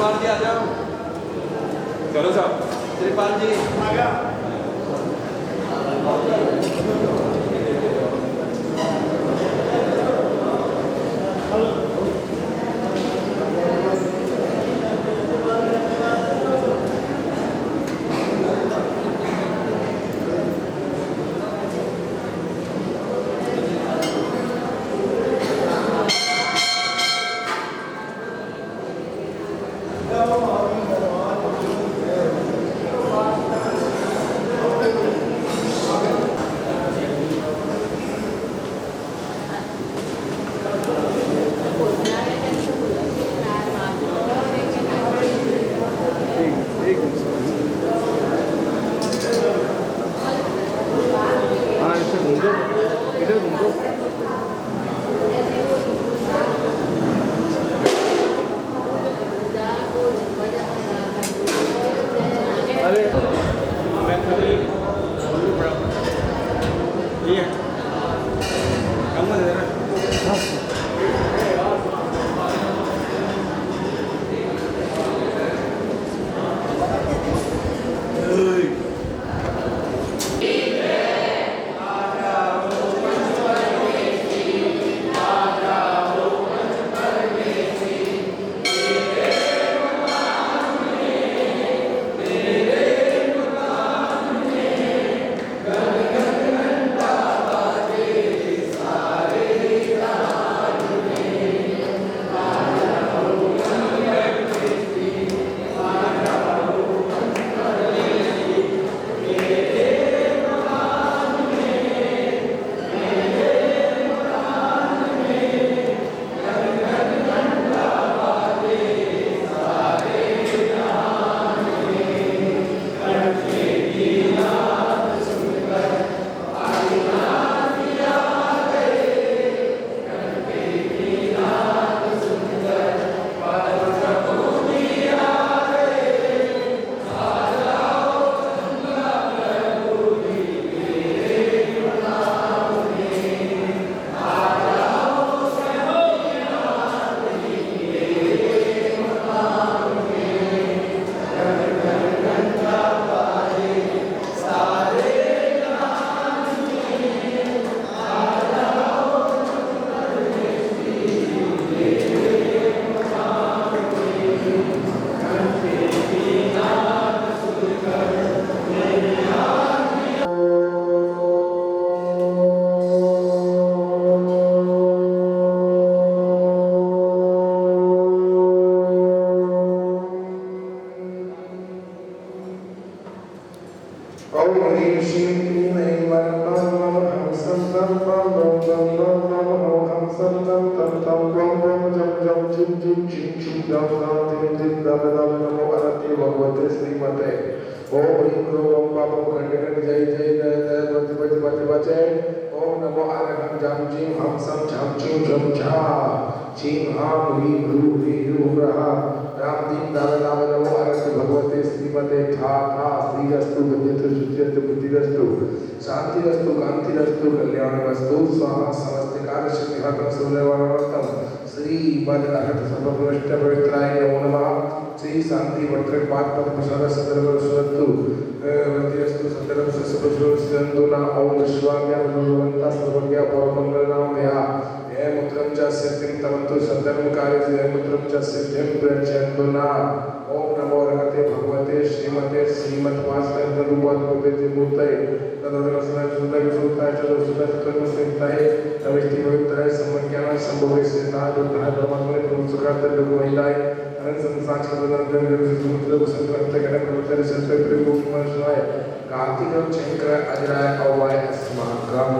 त्रिपाल जी आ जाओ। चलो साहब, त्रिपाल जी आ गया। iya, kamu ada darah. शांतिरस्तु कांतिरस्तु कल्याणरस्तु स्वाहा समस्तिकार शक्तिहतं सूर्यवर्णवत्तं श्री मदहत सर्वभ्रष्ट पवित्राय नमो नमः। श्री शांति वक्र पाद प्रसाद सदर्भ सुरतु वज्रस्तु सदर्भ सस्यपुष्पस्तु ना ओम विश्वाभ्यां भगवन्ता सर्वज्ञ परमंगल नाम देहा हे मुत्रं च सत्यं तवन्तु सदर्भ कार्य हे मुत्रं च सत्यं प्रचयन्तु ना ओम नमो रघते भगवते श्रीमते श्रीमद्वासुदेव रूपात्मके मूर्तये तदनुसार सुंदर सुताय चलो सुंदर कर्म संहिताय तविष्टि पवित्राय सम्ज्ञान संभवे सिद्धांत दुर्धा ब्रह्मणे पुरुषकार्थ लोकमहिलाय अनंत संसार चक्रवर्ती समुद्र संक्रमित गण प्रवचन संत प्रेमोपमर्शनाय कार्तिक चैत्र अजराय अवाय अस्माकं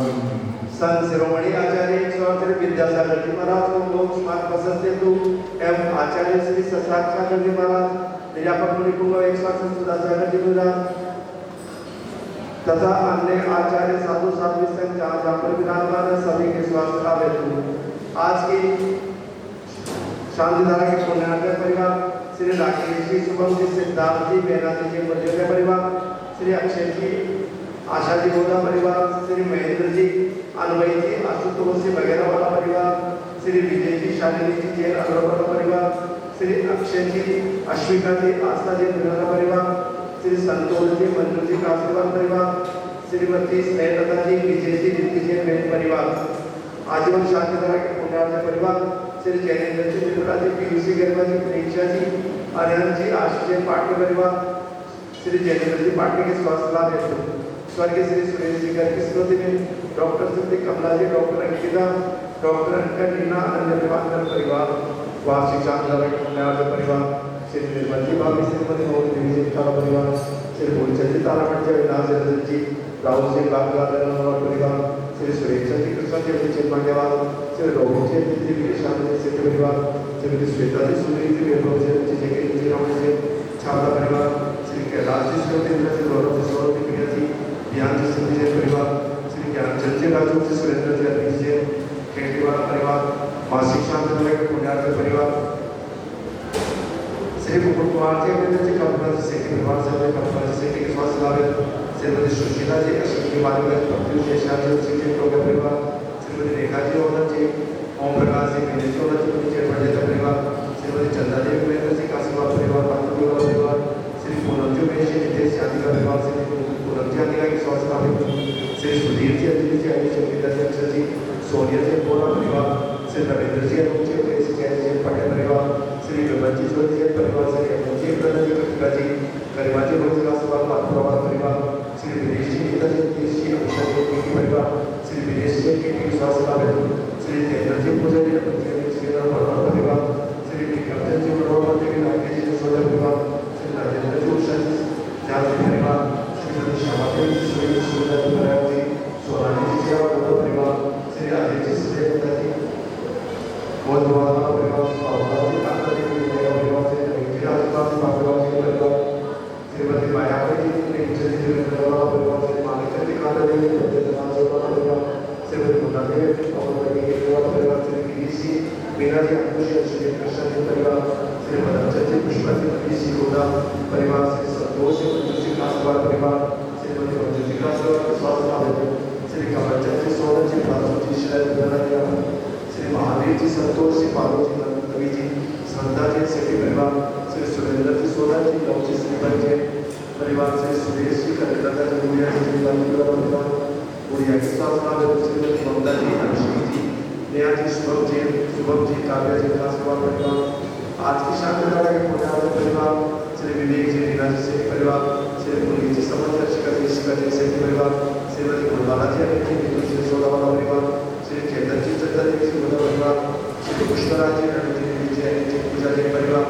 संत शिरोमणि आचार्य स्वामी विद्यासागर जी महाराज को लोक स्मारक प्रशस्ति हेतु एवं आचार्य श्री ससार सागर जी महाराज निजापक मुनि कुंभ एक स्वामी सुधासागर जी महाराज तथा अन्य आचार्य साधु साध्वी संघ जहाँ जहाँ पर विराजमान है सभी के स्वास्थ्य का हेतु आज की शांतिधारा के पुण्यार्थ परिवार श्री राकेश जी शुभम जी सिद्धार्थ जी बेनाजी जी मध्य परिवार श्री अक्षय जी आशा जी गोदा परिवार श्री महेंद्र जी अनुभवी जी आशुतोष जी वगैरह वाला परिवार श्री विजय जी शालिनी जी जैन अग्रवाल परिवार श्री अक्षय जी, अश्विका जी, आस्था जी, दुर्गा परिवार, श्री संतोष जी, मंजू जी का आशीर्वाद परिवार, श्रीमती स्नेहलता जी, विजय जी, रिद्धि जी, मेन परिवार, आजीवन शांतिधारा के पुण्यार्थ परिवार, श्री जैनेन्द्र जी, विपुला जी, पीयूसी गर्मा जी, प्रेक्षा जी, अरिहंत जी, आशीष जी, पाटके परिवार, श्री जैनेन्द्र जी पाटके के स्वास्थ्य लाभ हेतु स्वर्गीय श्री सुरेश जी घर की स्मृति में डॉक्टर सिद्धि कमला जी, डॉक्टर अंकिता, डॉक्टर अंका नीना, अन्य परिवार, वार्षिक शांतिधारा के पुण्यार्थ परिवार, श्री निर्मल जी भाभी, श्रीमती मोहन देवी जी तारा परिवार, श्री भूलचंद जी तारामठ जी, अविनाश जयदत्त जी, राहुल जी बागवादर परिवार, श्री सुरेश जी, कृष्ण जी, चिन्मयवाल, श्री रोहित जी, जी, शांति जी, सिद्ध परिवार, श्रीमती श्वेता जी, सुनील जी, वैभव जी, जय जी, राम जी, छाता परिवार, श्री कैलाश जी, सुरेंद्र जी, गौरव जी, सौरभ जी, प्रिया जी, ज्ञान जी, सिंह जी परिवार, श्री ज्ञानचंद जी, राजू जी, सुरेंद्र जी, अनिल जी, खेतीवाला परिवार, मासिक शांति के पुण्यार्थ परिवार, श्री मुकुल कुमार जी, अमित जी, कल्पना जी, सेठी परिवार से कल्पना जी, सेठी के स्वास्थ्य लाभ, श्रीमती सुशीला जी, अश्विनी बालिका, प्रत्युष शेषान जी, श्री टोका परिवार, श्रीमती रेखा जी, ओनर जी, ओम प्रकाश जी, विनय जी, ओनर जी, पंडित परिवार, श्रीमती चंदा जी, महेंद्र जी, काशीवाल परिवार, पात्र परिवार, श्री पूनम जी, महेश जी, नितेश यादव का परिवार, श्री पूनम जी, यादव के स्वास्थ्य लाभ, श्री सुधीर जी, अंजलि जी, आयुष जी, अक्षर जी, सोनिया जी, बोरा परिवार, श्री रविंद्र जी, अनुज जी, प्रेस जी, पटेल परिवार, श्री विमल जी, ज्योति जी परिवार, श्री अमन जी, प्रदन जी, कृतिका जी, गरिमा जी, भोज का सवाल परिवार, श्री विदेश जी, गीता जी, देश जी, अभिषा जी, केटी परिवार, श्री विदेश जी, केटी स्वास्थ्य लाभ, श्री तेंद्र जी, पूजा जी, श्री परिवार, श्री विक्रम जी, मनोहर जी, नायक जी, सोदर परिवार, श्री राजेंद्र जी, उषा जी, जाति परिवार, श्री श्यामा जी, श्री सुंदर परिवार जी, सोनाली जी, परिवार, श्री आदित्य जी, श्री जी, परिवार, श्रीमती मायावती जी, परिवार, श्री मालिका जी, श्रीमती मुन्ना देवी, परिवार, श्री गिरीश जी, मीना जी, अंकुश जी, श्री कृष्ण जी परिवार, श्री मदनचंद जी, पुष्पा जी, मनीष जी, गोदा परिवार, श्री संतोष जी, मंजू जी, कासवाल परिवार, श्रीमती मंजू जी, कासवाल स्वास्थ्य लाभ, श्री कमलचंद जी, सोनल जी, भानु जी, श्री श्री महावीर जी, संतोष जी, पालो जी, कवि जी, संध्या जी, सेठी परिवार, श्री सुरेंद्र जी, सोना जी, लव जी, श्रीमन जी परिवार, श्री सुरेश जी, कलिकता जी, गुड़िया जी, परिवार, गुड़िया के स्वास्थ्य, श्रीमती ममता जी, अनुश्री जी, नेहा जी, शुभम जी, काव्या जी, कासवाल परिवार, आज की शांतिधारा के पुण्यार्थ परिवार, श्री विवेक जी, रीना जी, सेठी परिवार, श्री पुनीत जी, समझ शिखा जी, सेठी परिवार, श्रीमती गुणवाला जी, अनिल जी, सोदावाला परिवार, श्री चेतन जी, चंदा जी, श्री परिवार, श्री पुष्पराज जी, रणजी जी, पूजा जी परिवार,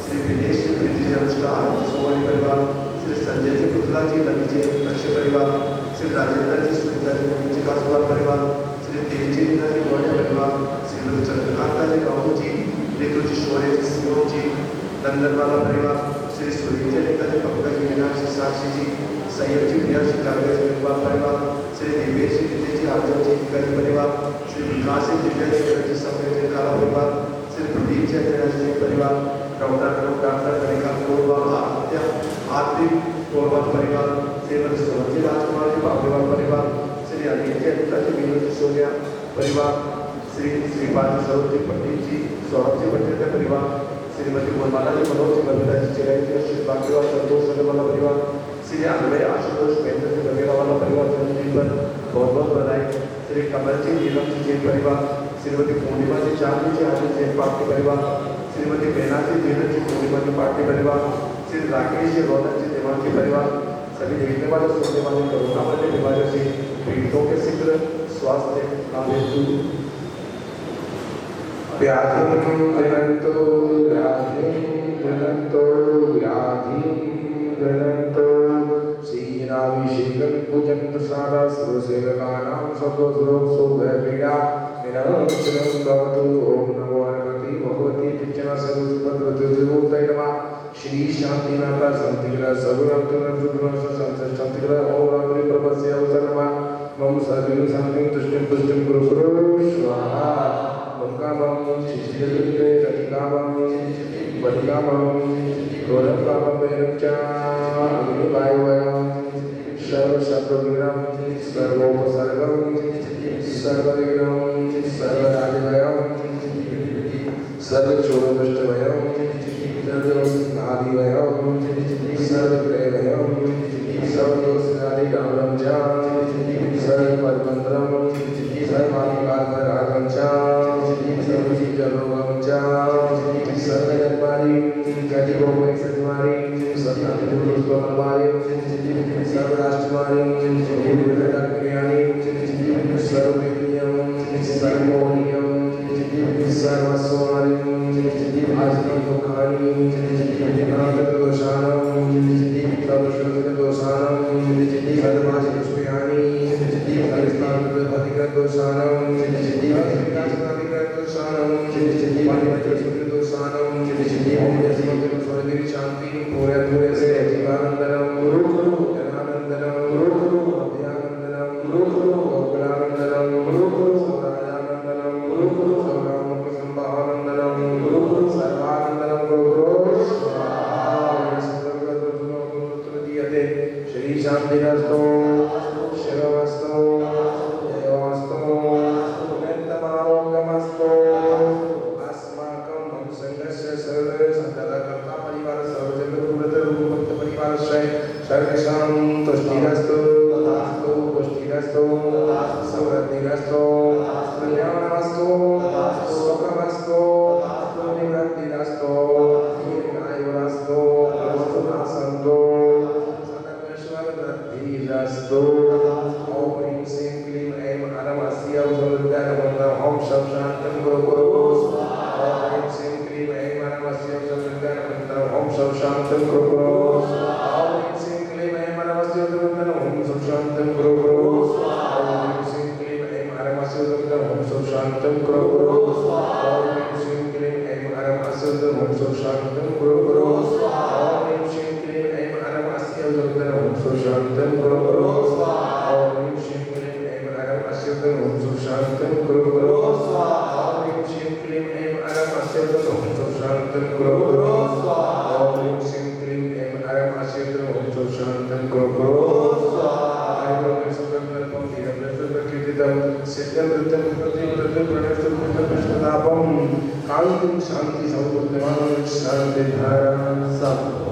श्री विदेश जी, प्रीति जी, अनुष्का, सोमानी परिवार, श्री संजय जी, पुतला जी, लवी जी, लक्ष्य परिवार, श्री राजेंद्र जी, सुनीता जी, नवीन जी, कासवाल परिवार, श्री तेज जी, रीना जी, गौड़िया परिवार, श्रीमती चंद्रकांता जी, राहु जी, ऋतु जी, शौर्य जी, शिवम जी, नंदनवाला परिवार, श्री सूर्य जी, रीता जी, पंकज जी, मीनाक्षी, साक्षी जी, सैयद जी, प्रिया जी, काव्या जी, परिवार, श्री देवेश जी, विजय जी, आर्जन जी, गरी परिवार, श्री विकास जी, दिव्या जी, समय जी, काला परिवार, श्री प्रदीप जी, जी परिवार, डॉक्टर कनिका कोरबा, आरती कोरबा परिवार, श्रीमती सोनम जी, राजकुमार जी, बाबूलाल परिवार, श्री अनिल जी, अनिता जी, मीनू जी, सोनिया परिवार, श्री श्रीपाल जी, सौरभ जी, पंडित जी, सौरभ जी, पंडित का परिवार, श्रीमती मनमाला जी, मनोज जी, बबीता जी, चिराई जी, श्री बागेवाल, संतोष वाला परिवार, श्री अन्वय, आशुतोष, महेंद्र जी, बघेला वाला परिवार, जन्मदिन पर बहुत बहुत बधाई, श्री कमल जी, नीलम जी, जैन परिवार, श्रीमती पूर्णिमा जी, चांदी जी, आनंद जैन पार्टी परिवार, श्रीमती बेना जी, धीरज जी, पूर्णिमा जी, पार्टी परिवार, श्री राकेश जी, रौनक जी, देवांगी परिवार, सभी देखने वाले सुनने वाले कोरोना वाले बीमारियों से पीड़ितों के शीघ्र स्वास्थ्य लाभ हेतु व्याधिं गणन्तो श्रीनाभिषेकं पूजन्त सारा सर्वसेवकानां सर्वसुरक्षो भयपीडा विनाशनं भवतु। ओम नमो हनुमते भगवते पिचना सर्वसुभद्रतुर्भुताय नमः। श्री शांति माता शांतिग्रह सर्वरत्न शांतिग्रह ओम रामरी प्रभस्य अवसर नमः। मम सर्वं शांतिं तुष्टिं पुष्टिं गुरु स्वाहा। मंगलम शिशिरलिंगे रतिकामं वदिकामं रोधकामं वेरच्चा अग्निवायुवयं सर्वशत्रुघ्नं सर्वोपसर्गं सर्वविघ्नं सर्वराजवयं सर्वचोरदुष्टभयं सर्वनादिभयं सर्वग्रहभयं सर्वदोषादिगामनं च सर्वपरिमन्त्रं सर्वाधिकारपरागं च सर्वजीवरोगं च सर्वजन्मादिं गतिभोगैकसन्मादिं सर्वनादिपुरुषोत्तमादिं सर्वराष्ट्रमादिं सर्वविरतक्रियाणिं सर्ववेदीयं सर्वमोहनीयं सर्वस्वमानिं आजनदुःखानि अनन्तदोषानं सर्वश्रुतिदोषानं सर्वमाजिदुष्टयानि सर्वस्तान्तदोषानं सर्वविकासनादिकदोषानं सर्वविकासनादिकदोषानं सर्वस्वरूपी शांति पूरे पूरे से जीवानंदनं गुरु गुरु जनानंदनं गुरु गुरु अभयानंदनं गुरु गुरु गोकुलानंदनं गुरु गुरु सौराजानंदनं गुरु गुरु सौरामुखसंभावानंदनं गुरु गुरु सर्वानंदनं गुरु गुरु सर्वगतदीयते श्री शांतिरस्तु शिवमस्तु जयोस्तु नन्दमारोग्यमस्तु अस्माकं वंशस्य सर्वे सन्ततकर्ता परिवार सर्वजगद्गुरुभक्त परिवारस्य सर्वेषां तुष्टिरस्तु तथास्तु पुष्टिरस्तु समृद्धिरस्तु कल्याणमस्तु सुखमस्तु निवृत्तिरस्तु दीर्घायुरस्तु सन्तु सदाश्वरवृद्धिरस्तु ॐ ह्रीं श्रीं क्लीं ऐं हरमस्य औषधगणमन्त्रम् ॐ शं शान्तं गुरु गुरु ॐ ह्रीं श्रीं क्लीं ऐं हरमस्य औषधगणमन्त्रम् ॐ शं शान्तं गुरु गुरु ॐ ह्रीं श्रीं क्लीं ऐं हरमस्य औषधगणमन्त्रम् ॐ शं शान्तं गुरु गुरु ॐ ह्रीं श्रीं क्लीं ऐं हरमस्य औषधगणमन्त्रम् ॐ शं शान्तं गुरु गुरु ॐ ह्रीं श्रीं क्लीं ऐं हरमस्य औषधगणमन्त्रम् ॐ शं शान्तं गुरु गुरु ॐ ह्रीं श्रीं क्लीं ऐं हरमस्य औषधगणमन्त्रम् ॐ शं शान्तं गुरु गुरु ॐ ह्रीं श्रीं क्लीं ऐं हरमस्य औषधगणमन्त्रम् ॐ शं शान्तं गुरु गुरु ॐ ह्रीं श्रीं क्लीं ऐं हरमस्य औषधगणमन्त्रम् ॐ शं शान्तं गुरु गुरु ॐ ह्रीं श्रीं क्लीं ऐं हरमस्य औषधगणमन्त्रम् ॐ शं शान्तं गुरु गुरु कांति शांति संपूर्ण शांति धारा सब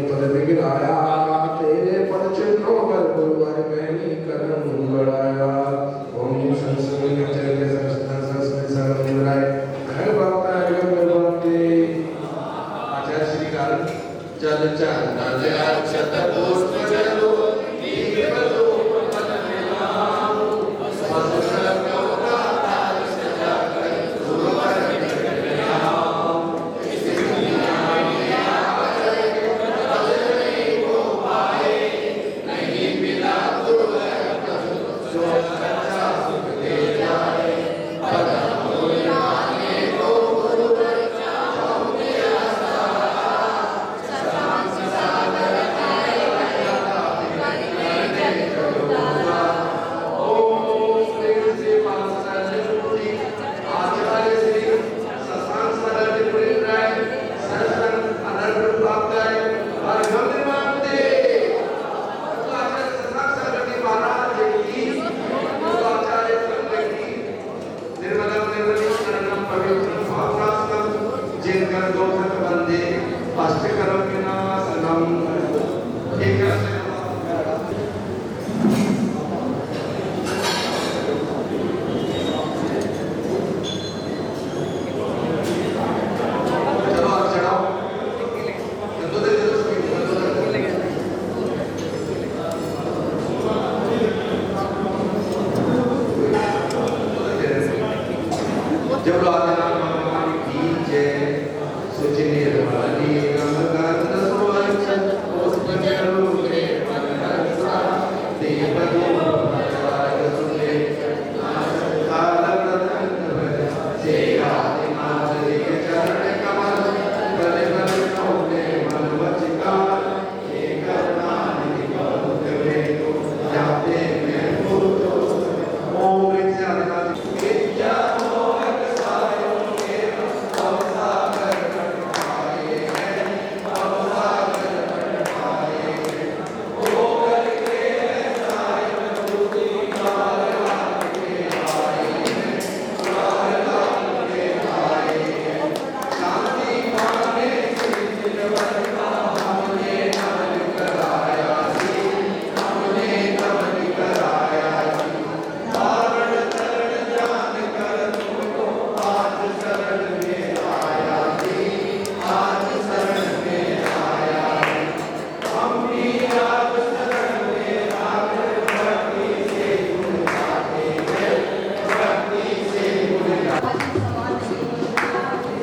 तुमने गिराया तेरे पद चिन्हों पर गुरुवर पहनी करम बढ़ाया ओम संस्कृत चैत्य संस्कृत सर्व निवराय घर बापा घर बापे आचार्य श्री काल चल चल अक्षत पुष्प चलो दीप धूप मन मिलाओ मधुर प्योता ताल सजा कर गुरुवर निकल आओ इस दुनिया में आकर नहीं हो पाए नहीं मिला तो जो सच्चा सुख दे जाए पदम उड़ाने को गुरुवर चाहो मेरा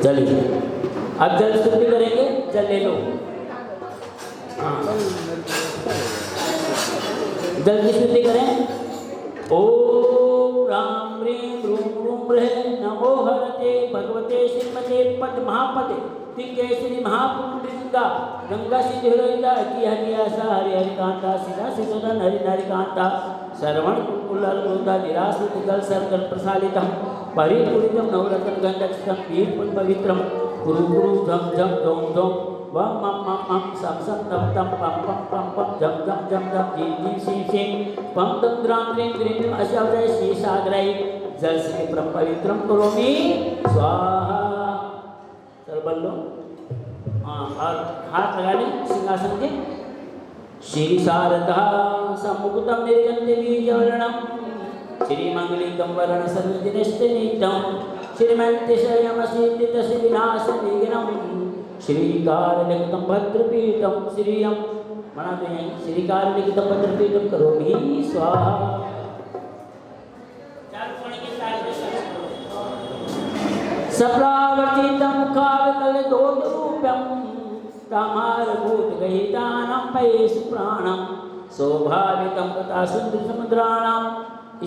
चलिए अब जल शुद्धि करेंगे, जल ले लो। हाँ जल की शुद्धि करें। ओम राम ह्रीं रूम रूम ह्रैं नमो हरते भगवते श्रीमते पद्मापते दिग्गेश्वरी महापुण्यलिंगा गंगा सिद्धि हृदया की हरियासा हरि हरिकांता सीधा सिद्धोदन हरि हरिकांता श्रवण कुलकुलता निराश्रित जल सर्कल प्रसादितम परिपूरितम नवरत्न गंधक्षितम वीरपुन पवित्रम गुरु गुरु झम झम झोम झोम वम मम मम मम सम सम तम तम पम पम पम पम झम झम झम झम जी जी सिं सिं पम दम द्राम द्रीं द्रीं अशब्दय शीशाग्रय जल से परम पवित्रम करोमि स्वाहा। चल बल्लो हाँ हाथ लगा लें सिंहासन के। श्री शारदा समुक्तम निर्गंधि बीजवर्णम श्रीमंगलिकं वरण सर्वजनस्तेनित्यं श्रीमन्तिशयमसीतितश्रीविनाशनिघ्नं श्रीकारलिखितं भद्रपीठं श्रियं मनाते हैं श्रीकारलिखितं भद्रपीठं करोमि स्वाहा। सप्रावर्तितं मुखावकलदोषरूप्यं तामारभूतगहितानं पयेषु प्राणं सौभाविकं कथासुन्दरसमुद्राणां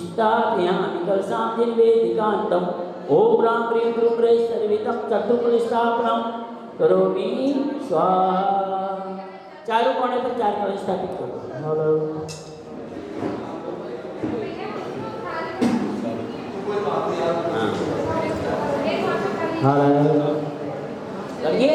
स्थापयामि कलशां निर्वेदिकान्तम् ओम राम ह्रीं क्रूं ह्रैं सर्वितं चतुर्कलस्थापनं करोमि स्वाहा। चारों कोने पर 4 कलश स्थापित करो। लगिए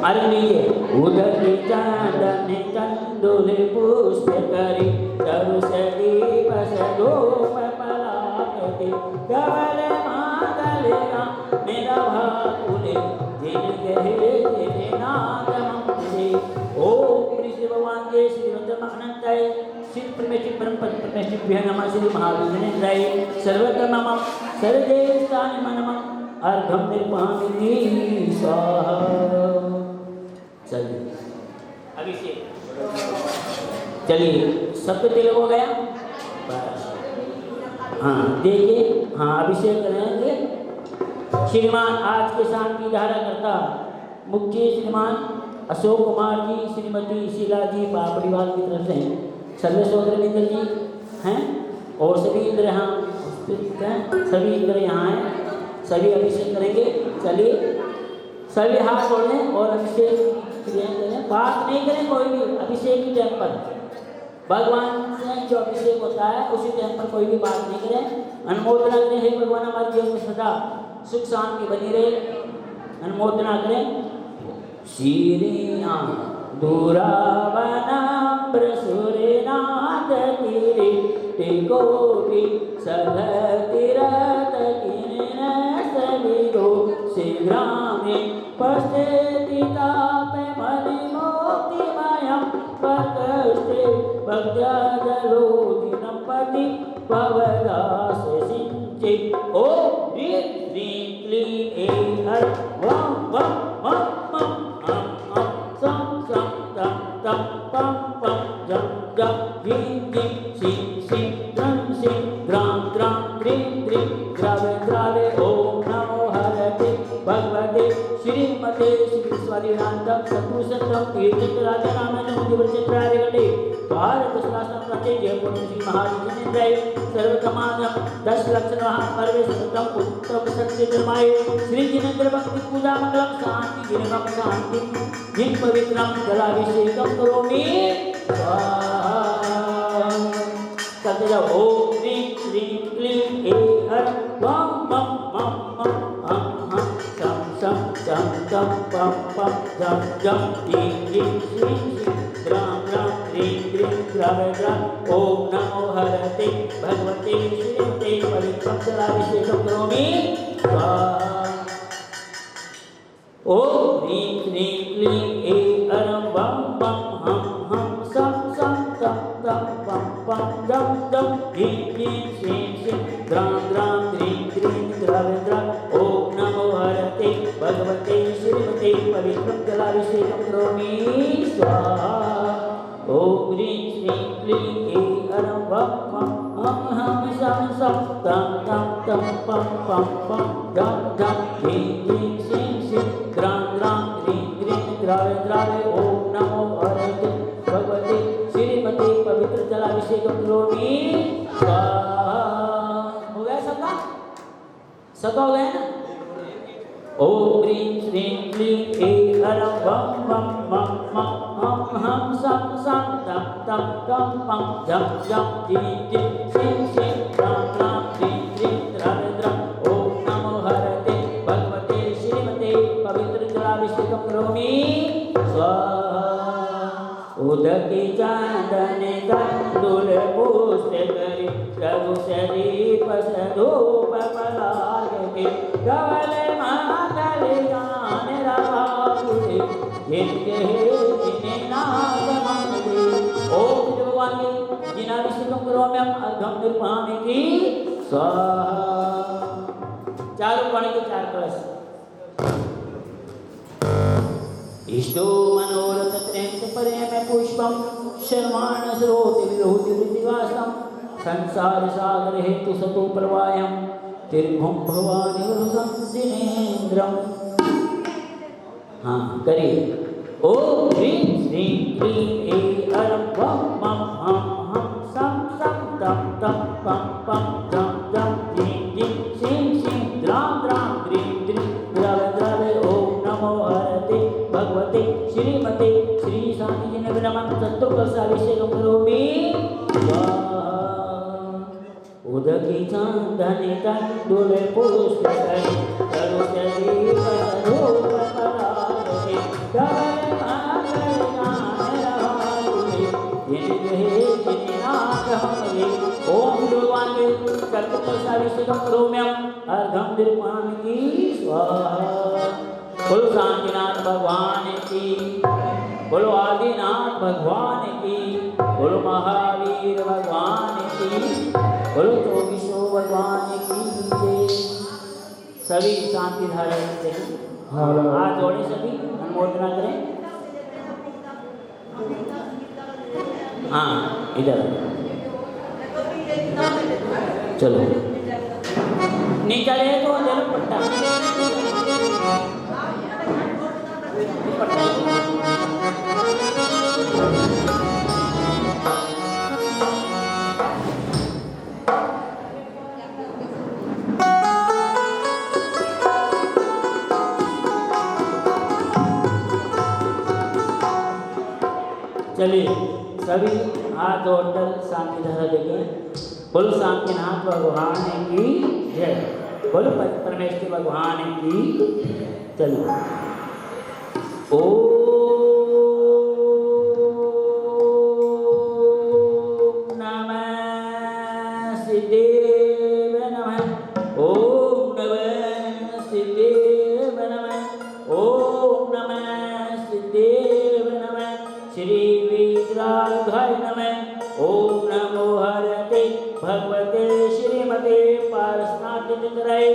अरनिये उधर की चांदन चंदुल पुष्प करी तरु सदी बस दो पलाकते कवल मातलेरा मेरा भाकुले जिन गहे जिन नादम से ओ श्री भगवान के श्रीमंत अनंताय श्री परमेश्वर परम पद परमेश्वर नमः श्री महावीरेंद्राय सर्वत्र नमः सर्वदेवताय नमः अर्घम निर्मामिनी स्वाहा। चलिए अभिषेक, चलिए सबको तिलक हो गया बस। हाँ देखिए, हाँ अभिषेक करेंगे। श्रीमान आज के शांति धारा करता मुख्य श्रीमान अशोक कुमार जी, श्रीमती शीला जी परिवार की तरफ से सर्वे सौदरविंदर जी हैं और सभी इंद्र यहाँ उपस्थित हैं, सभी इंद्र यहाँ हैं, सभी अभिषेक करेंगे। चलिए सभी हाथ जोड़ें और अभिषेक क्रिया करें, बात नहीं करें कोई भी। अभिषेक की टाइम पर भगवान से जो अभिषेक होता है उसी टाइम पर कोई भी बात नहीं करें। अनुमोदना करें, हे भगवान हमारे जीवन में सदा सुख शांति बनी रहे, अनुमोदना करें। श्रीया दूरावनाम्रसुरनाथ गिरि टिकोटि सघतिरत किन्नसविदो शीघ्रामि पश्यति तापे मणिमोक्तिमयं प्रकृष्टे भक्त्याजलो दिनपति भवदास सिंचि। ओम ह्रीं श्रीं क्लीं ऐं हर वं वं मं मं अं अं सं सं तं तं पं पं जं जं ह्रीं क्लीं श्रीं श्रीं द्रं श्रीं द्रां द्रां द्रीं द्रीं द्रावे द्रावे। ओम नमो हरते भगवते श्रीमते श्री स्वादिनाथं सत्पुरुषोत्तम तीर्थराजा नामनं दिवसत्रादिगणे भारत शास्त्र प्रत्यय जयपुर श्री महाराज सर्वकमानं 10 लक्षणः परमेश्वरं उत्तम सत्य धर्माय श्री जिनेन्द्र भक्ति पूजा मंगलम शांति जिनम शांति जिन पवित्रम जलाभिषेकम करोमि स्वाहा। सत्य ओम ह्रीं श्रीं क्लीं ऐं हर वं मं मं मं अं हं शं शं चं तं पं पं जं जं ह्रीं ह्रीं श्रीं श्रीं द्रां द्रां ह्रीं ह्रीं द्रावे द्रां। ओम नमो हरते भगवते श्रीमते पवित्रं जलाभिषेकं करोमि स्वाहा। ओम ह्रीं श्रीं क्लीं ऐं हरं वं वं हं हं शं शं तं तं पं पं जं जं ह्रीं ह्रीं श्रीं श्रीं द्रां द्रां ह्रीं ह्रीं द्रावे द्रां। ओम नमो हरते भगवते श्रीमते पवित्रं जलाभिषेकं करोमि स्वाहा। ओम ह्रीं श्रीं क्लीं ऐं हरं वं वं हं हं शं शं तं तं तं पं पं पं जं जं ह्रीं ह्रीं श्रीं श्रीं द्रां द्रां ह्रीं ह्रीं द्रावे द्रावे। ओम नमो हरते भगवते श्रीमते पवित्र जलाभिषेकं करोमि स्वाहा। हो गया सबका? सबका हो गया ना? ओम ह्रीं श्रीं क्लीं ऐं हरं वं वं मं मं हं हं शं शं तं तं तं पं जं जं ह्रीं ह्रीं श्रीं श्रीं द्रां द्रां ह्रीं ह्रीं द्रावे द्रां। ओम नमो हरते भगवते श्रीमते पवित्र जलाभिषेकं करोमि स्वाहा। उदकी चांदने तंदुल पुष्ट करी प्रभु शरीफ सधूप पलाग के गवल मांगल गान राहुले जिनके जिन्हें नाग मंगले। ओम भगवान के जिनाभिषेकं करोमि अर्घं निर्मामि की स्वाहा। चारों पानी के 4 कलश। इष्टो मनोरथ त्रेंत परे में पुष्पम शर्माण स्रोति विरोधि वृत्तिवासम संसार सागर हेतु सतो प्रवायम तिर्भुम भवानी वरुदं जिनेन्द्रम। हाँ करिए। ओम ह्रीं श्रीं क्लीं ऐं हरं वं मं हं हं शं शं तं तं पं पं जं जं ह्रीं ह्रीं श्रीं श्रीं द्रां द्रां ह्रीं ह्रीं द्रावे द्रावे। ओम नमो हरते भगवते श्रीमते श्री शांति जिनेन्द्रमं सत्तुकलशाभिषेकं करोमि स्वाहा। उदकी चांदने तंदुल पुष्ट करी प्रभु शरीफ सधूप पलाग के गवल मांगल गान राहुले जिनके जिन्हें नाग मंगले। ओम भगवान के सत्तुकलशाभिषेकं करोमि अर्घं निर्मामि की स्वाहा। बोलो शांतिनाथ भगवान की। बोलो आदिनाथ भगवान की, बोलो महावीर भगवान की, बोलो चौबीसों भगवान की जय। सभी शांति धारण से हाथ जोड़े, सभी अनुमोदना करें। हाँ इधर चलो, नहीं चले तो जरूर पट्टा चलिए सभी हाथ जोड़कर शांति धारा देखें। बोलो शांतिनाथ भगवान की जय, बोलो परमेश्वर भगवान की। चलो ओम नमः सिद्धेव नमः, ओम नमः सिद्धेव नमः, ओम नमः सिद्धेव नमः, श्री विग्रहाय नमः, ओम नमो हरते भगवते श्रीमते पारसनाथचंद्राय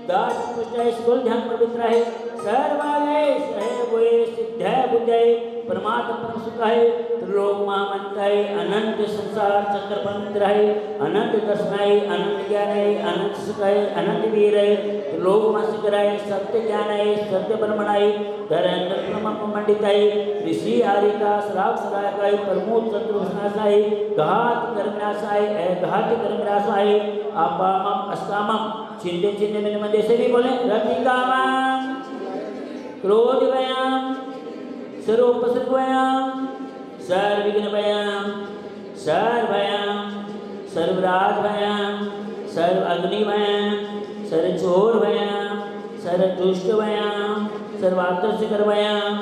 दास पुष्टाय स्कूल ध्यान पवित्राय सर्वालय सहबोय सिद्धाय बुद्धाय परमात्मा परम सुखाय त्रिलोक महामंत्राय अनंत संसार चक्र पंत्राय अनंत दर्शनाय अनंत ज्ञानाय अनंत सुखाय अनंत वीराय त्रिलोक मासिकराय सत्य ज्ञानाय सत्य ब्रह्मणाय धरेन्द्र मंडिताय ऋषि आरिका श्राव सदायकाय प्रमोद चतुर्भुजनाशाय घात कर्मनाशाय घात कर्मनाशाय अपामम अस्कामम छिंदे छिंदे में मंदे से भी बोले रतिकामम क्रोधवयाम सर्वोपसर्गवयाम सर्वविघ्नवयाम सर्वभयाम सर्वराजभयाम सर्वाग्निभयाम सर्वचोरभयाम सर्वदुष्टभयाम सर्वातर्षकरभयाम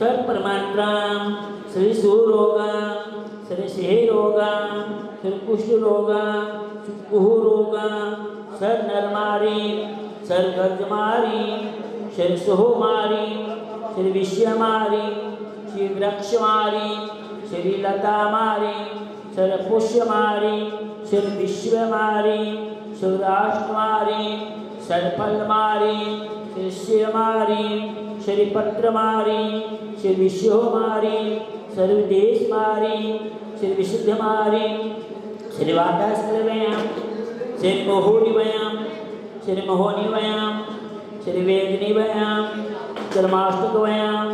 सर्वपरमात्राम श्री सुरोगाम श्री सिंहरोगाम श्री कुष्ठरोगाम कुहुरोगाम सर्वनरमारी सर्वगर्जमारी श्री सोहमारी श्री विश्वमारी श्री वृक्षमारी श्री लतामारी श्री पुष्यमारी श्री विश्वमारी श्री राष्ट्रमारी श्री फलमारी श्री शिवमारी श्री पत्रमारी श्री विश्वमारी श्री विदेशमारी श्री विशुद्धमारी श्री वातास्त्रवयाम श्री मोहोनिवयाम श्री मोहोनिवयाम श्री वेदनीवयाम कर्माष्टकवयाम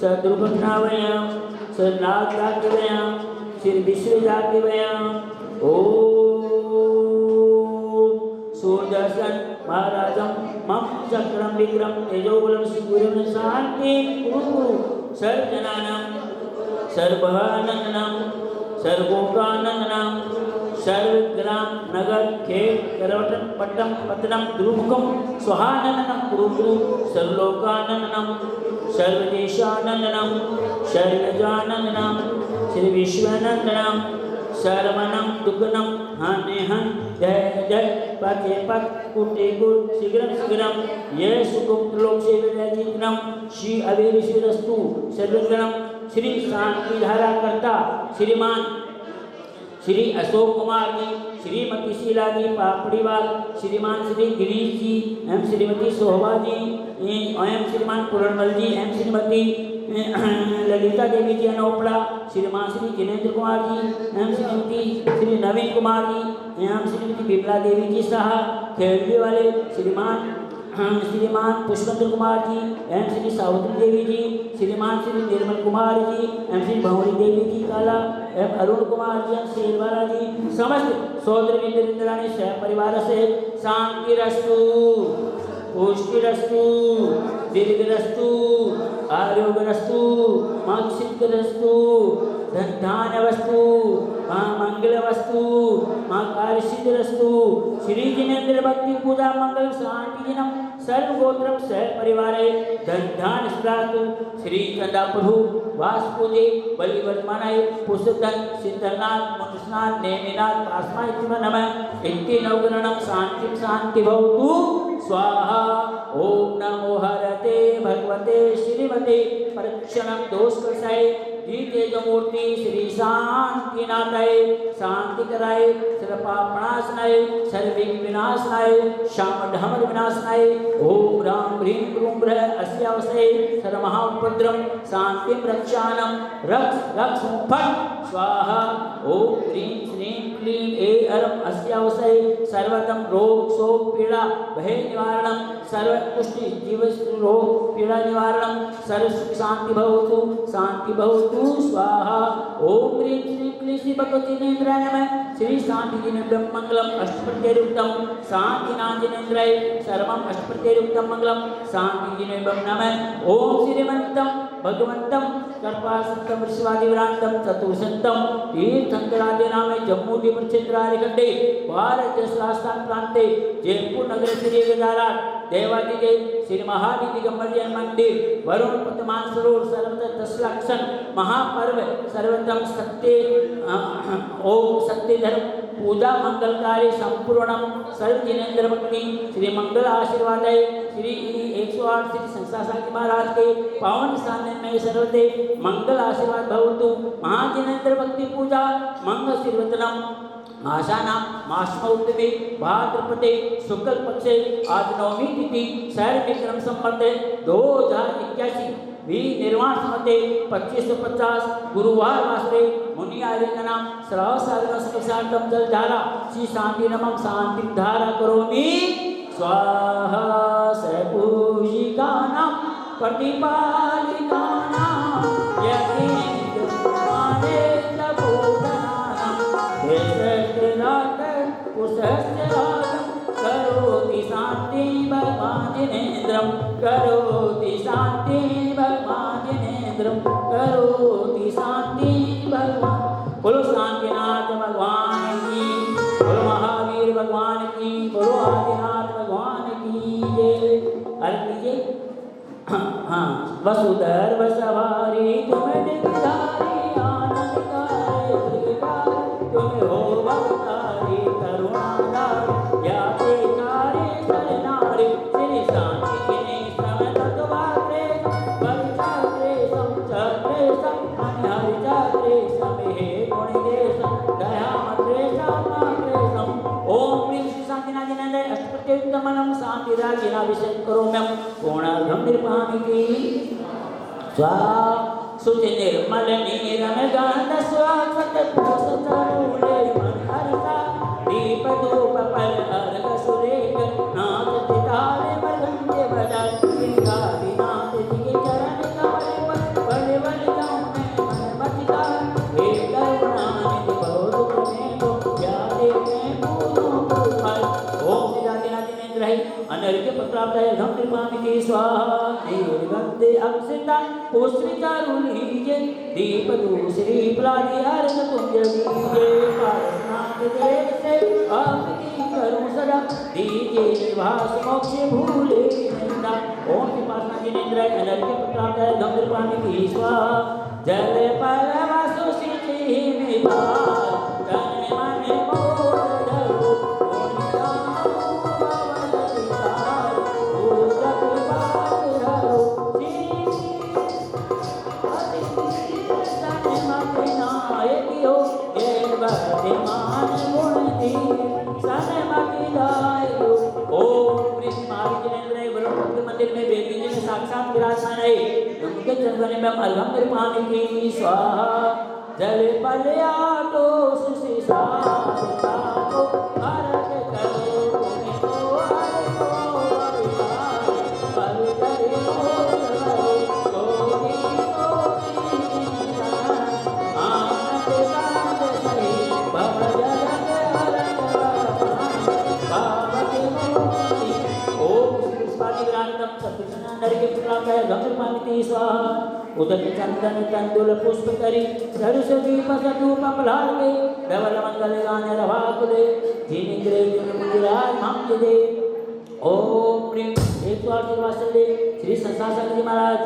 सदुर्घटनावयाम सनागराज्यवयाम श्री विश्वजातिवयाम ओम सुदर्शन महाराजम मम चक्रम विक्रम तेजोबलम शिवुरम शांति कुरु सर्वजनानां सर्वानंदनम सर्वोकानंदनम सर्वग्राम नगर खेल करवटन पट्टम पतनम द्रुमुखम स्वाहानंदनम कुरु सर्वलोकानंदनम सर्वदेशानंदनम सर्वजानंदनम श्री विश्वानंदनम सर्वनम दुग्गनम हनेहन जय जय पचे पत कुटे कुट शीघ्रम शीघ्रम ये सुगुप्त लोक से विजयितनम श्री अवेरिश्वरस्तु सर्वगणम श्री शांति धारा करता श्रीमान श्री अशोक कुमार जी, श्रीमती शीला जी पापड़ीवाल, श्रीमान श्री गिरीश जी एवं श्रीमती शोभा जी एवं श्रीमान पूरणमल जी एवं श्रीमती ललिता देवी जी अनोपड़ा, श्रीमान श्री जिनेन्द्र कुमार जी एवं श्रीमती श्री नवीन कुमार जी एवं श्रीमती बिमला देवी जी साहा खेलने वाले, श्रीमान पुष्पेंद्र कुमार जी एवं श्री सावित्री देवी जी, श्रीमान श्री निर्मल कुमार जी एवं श्री भंवरी देवी जी काला एवं अरुण कुमार जी एवं शेरवाला जी समस्त सौदर विंद्राणी सह परिवार से शांति रस्तु पुष्टि रस्तु दीर्घ रस्तु आरोग्य रस्तु मोक्ष रस्तु धन वस्तु माँ मंगल वस्तु माँ कार्य सिद्ध रस्तु श्री जिनेन्द्र भक्ति पूजा मंगल शांति जिनम सर्व गोत्रम सह परिवारे धन धान स्त्रातु श्री चंदा प्रभु वास पूजे बलि वर्तमानाय पुष्पधन शीतलनाथ मनुष्यनाथ नेमिनाथ पास्माय नमः इति नवग्रणम शांति शांति भवतु स्वाहा ओम नमो हरते भगवते श्रीमते परिक्षणम दोष कसाय तेजमूर्ति श्री शांतिनाथाय शांति कराय सर्वपापनाशनाय सर्वविघ्न विनाशनाय शामढमर विनाशनाय ओम राम ह्रीं क्रूं ब्रह अस्यावसये सर्वमहाउपद्रवं शांतिं रक्षाणं रक्ष रक्ष फट स्वाहा ओम ह्रीं श्रीं क्लीं ए अरम अस्यावसये सर्वतम रोग शोक पीड़ा भय निवारणं सर्व पुष्टि जीव रोग पीड़ा निवारणं सर्व सुख शांति भवतु स्वाहा ओम ह्रीं श्रीं क्लीं श्री भगवती जिनेन्द्राय नमः श्री शांति जिनेन्द्रं मंगलम अष्टप्रत्ययुक्तम शांतिनाथ जिनेन्द्राय सर्वम अष्टप्रत्ययुक्तम मंगलम शांति जिनेन्द्रं नमः ओम श्रीमन्तं भगवन्तं कर्पासन्तं विश्वादिव्रान्तं चतुर्शन्तं तीर्थंकरादि नामे जम्मू द्वीप क्षेत्रादिखण्डे भारत राजस्थान प्रान्ते जयपुर नगर श्री गजारा देवादिदेव श्री महावीर दिगंबर जैन मंदिर वरुण पद्मान सरोवर सर्वत्र 10 लाख महापर्व सर्वतम सत्य ओम सत्य धर्म पूजा मंगल कार्य संपूर्ण सर्व जिनेन्द्र भक्ति श्री मंगल आशीर्वादय श्री 108 श्री संस्था साकी महाराज के पावन स्थान में सर्वदे मंगल आशीर्वाद भवतु महाजिनेन्द्र भक्ति पूजा मंगल श्रीवतनम आशाना मासमौतमे भाद्रपदे शुक्ल पक्षे आज नवमी तिथि शहर विक्रम संबंध 2081 भी निर्वाण मते 2550 गुरुवार वासरे मुनि आर्य का नाम श्राव साधन जल धारा श्री शांति नमः शांति धारा करोमि स्वाहा सपूजिका नाम प्रतिपालिका नाम यति माने करोति शांति भगवान जिनेन्द्रम करोति शांति भगवान जिनेन्द्रम करोति शांति भगवान बोलो शांतिनाथ भगवान की बोलो महावीर भगवान की बोलो आदिनाथ भगवान की जय अर्घ लीजिए हाँ वसुधर वसवारी तुम्हें दिखधारी आनंदकारी तुम्हें हो भक्तारी करुणाधार या तेकारी शरणारी श्री शांति किने समतत्वाग्रे परिचाग्रे समचक्रे समहरि चक्रे समेहे गुणिदेशं दयामग्रे समाग्रे ओम ह्रीं श्री शांतिनाथ जिनेन्द्र अष्टप्रत्ययुक्तमनं शांतिराज्ञाभिषेक करोम्यं पूर्णार्घं निर्मामि स्वाहा शुचि निर्मल नीरम गंध स्वागत पूसतरुले मन हरता दीप धूप पर अर्घ सुरेख नाच ताले मरगंजे बजा सिंगारी नाथ जी के चरण कमल पर बड़े बड़े गाँव में मन मचता हे करुणानिधि बहुत में तो प्यारे में फूलों को फल ओम श्री राधिनाथ जिनेन्द्र है अनर्घ्य पत्राब्दाय घम निर्मामि स्वाहा निर्गंधे अक्षता पुष्पितारु लीजिए दीप दूसरी प्लादी अर्घ कुंज दीजिए पारसनाथ देव से आरती करूं सदा दीजिए निवास मोक्ष भूले निंदा ओम श्री पार्षद जिनेन्द्र अनर्घ्य पत्राब्दाय घम निर्मामि स्वाहा जल पर वासु सिंचि निवास तन मन मोर धरो मंदिर में बेबी जी में साक्षात विराजमान है उनके चंद्रने में अलगम निर्माण की स्वाहा जल पलया तो सुशी साता को भारत करो तुम्हें तो हर को पल करे उदक चंदन तंदुल पुष्प करी सरस दीप सधूप मलाले धवल मंगल गान रवा कुले जिनिंद्रे जिन मुजराज हम दे ओम प्रेम 108 वासल्य श्री संसार जी महाराज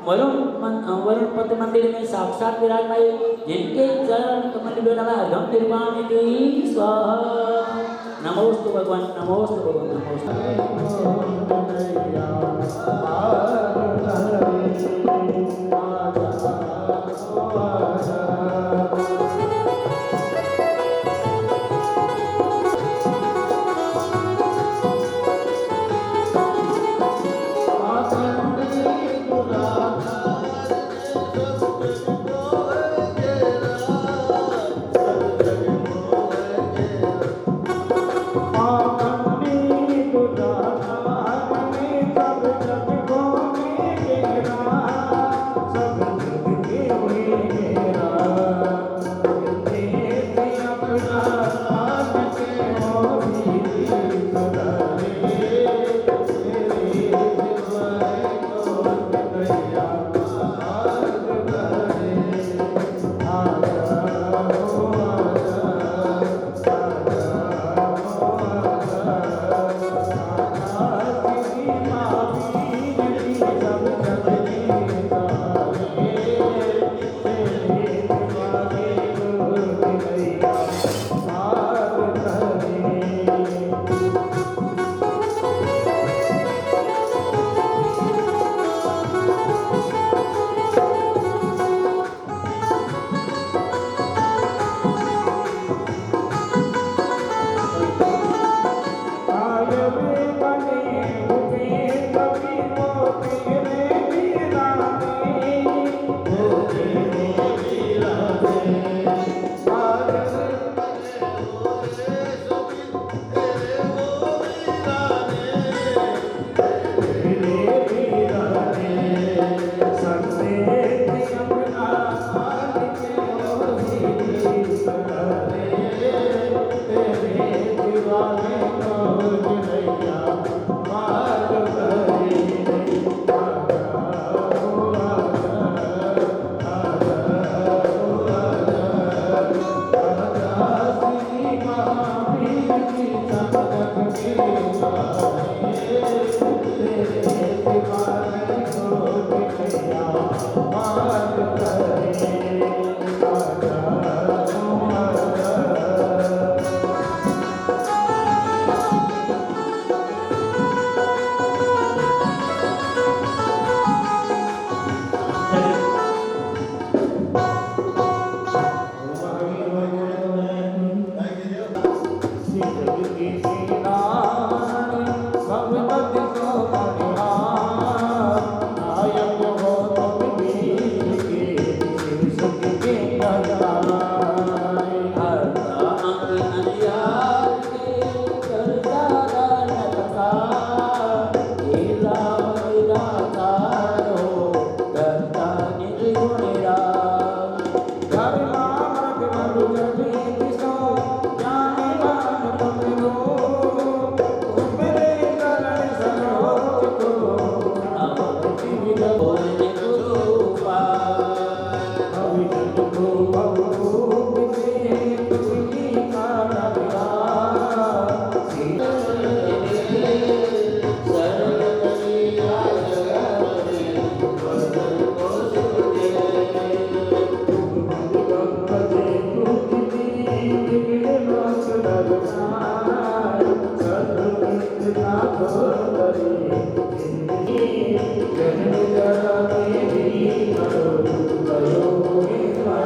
वरुण पद मंदिर में साक्षात विराजमान है, जिनके चरण कमल में नमः अघम निर्वाण की स्वाहा। नमोस्तु भगवान, नमोस्तु भगवान, नमोस्तु।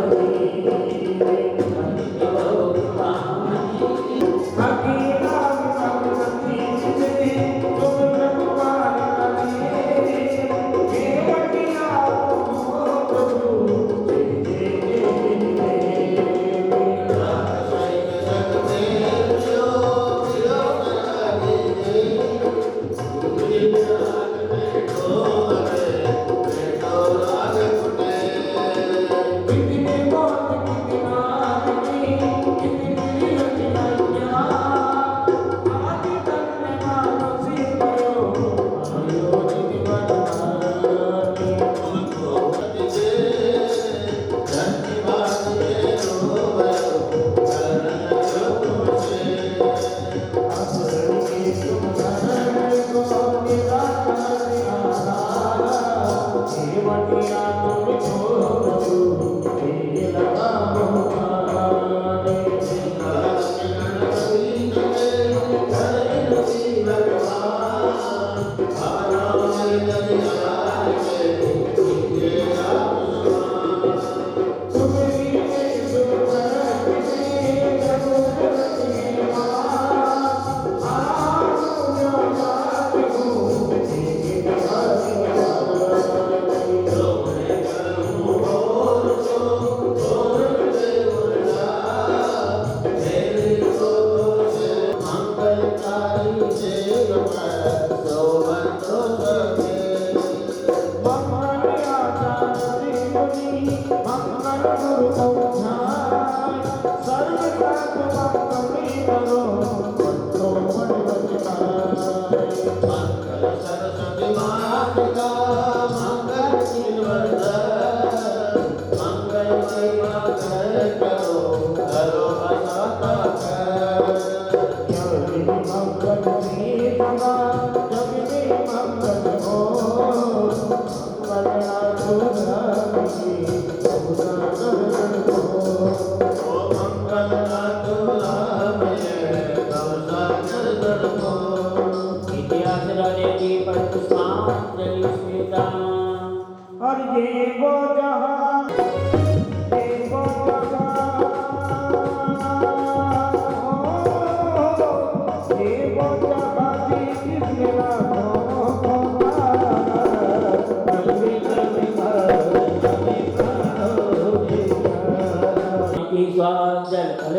Thank you.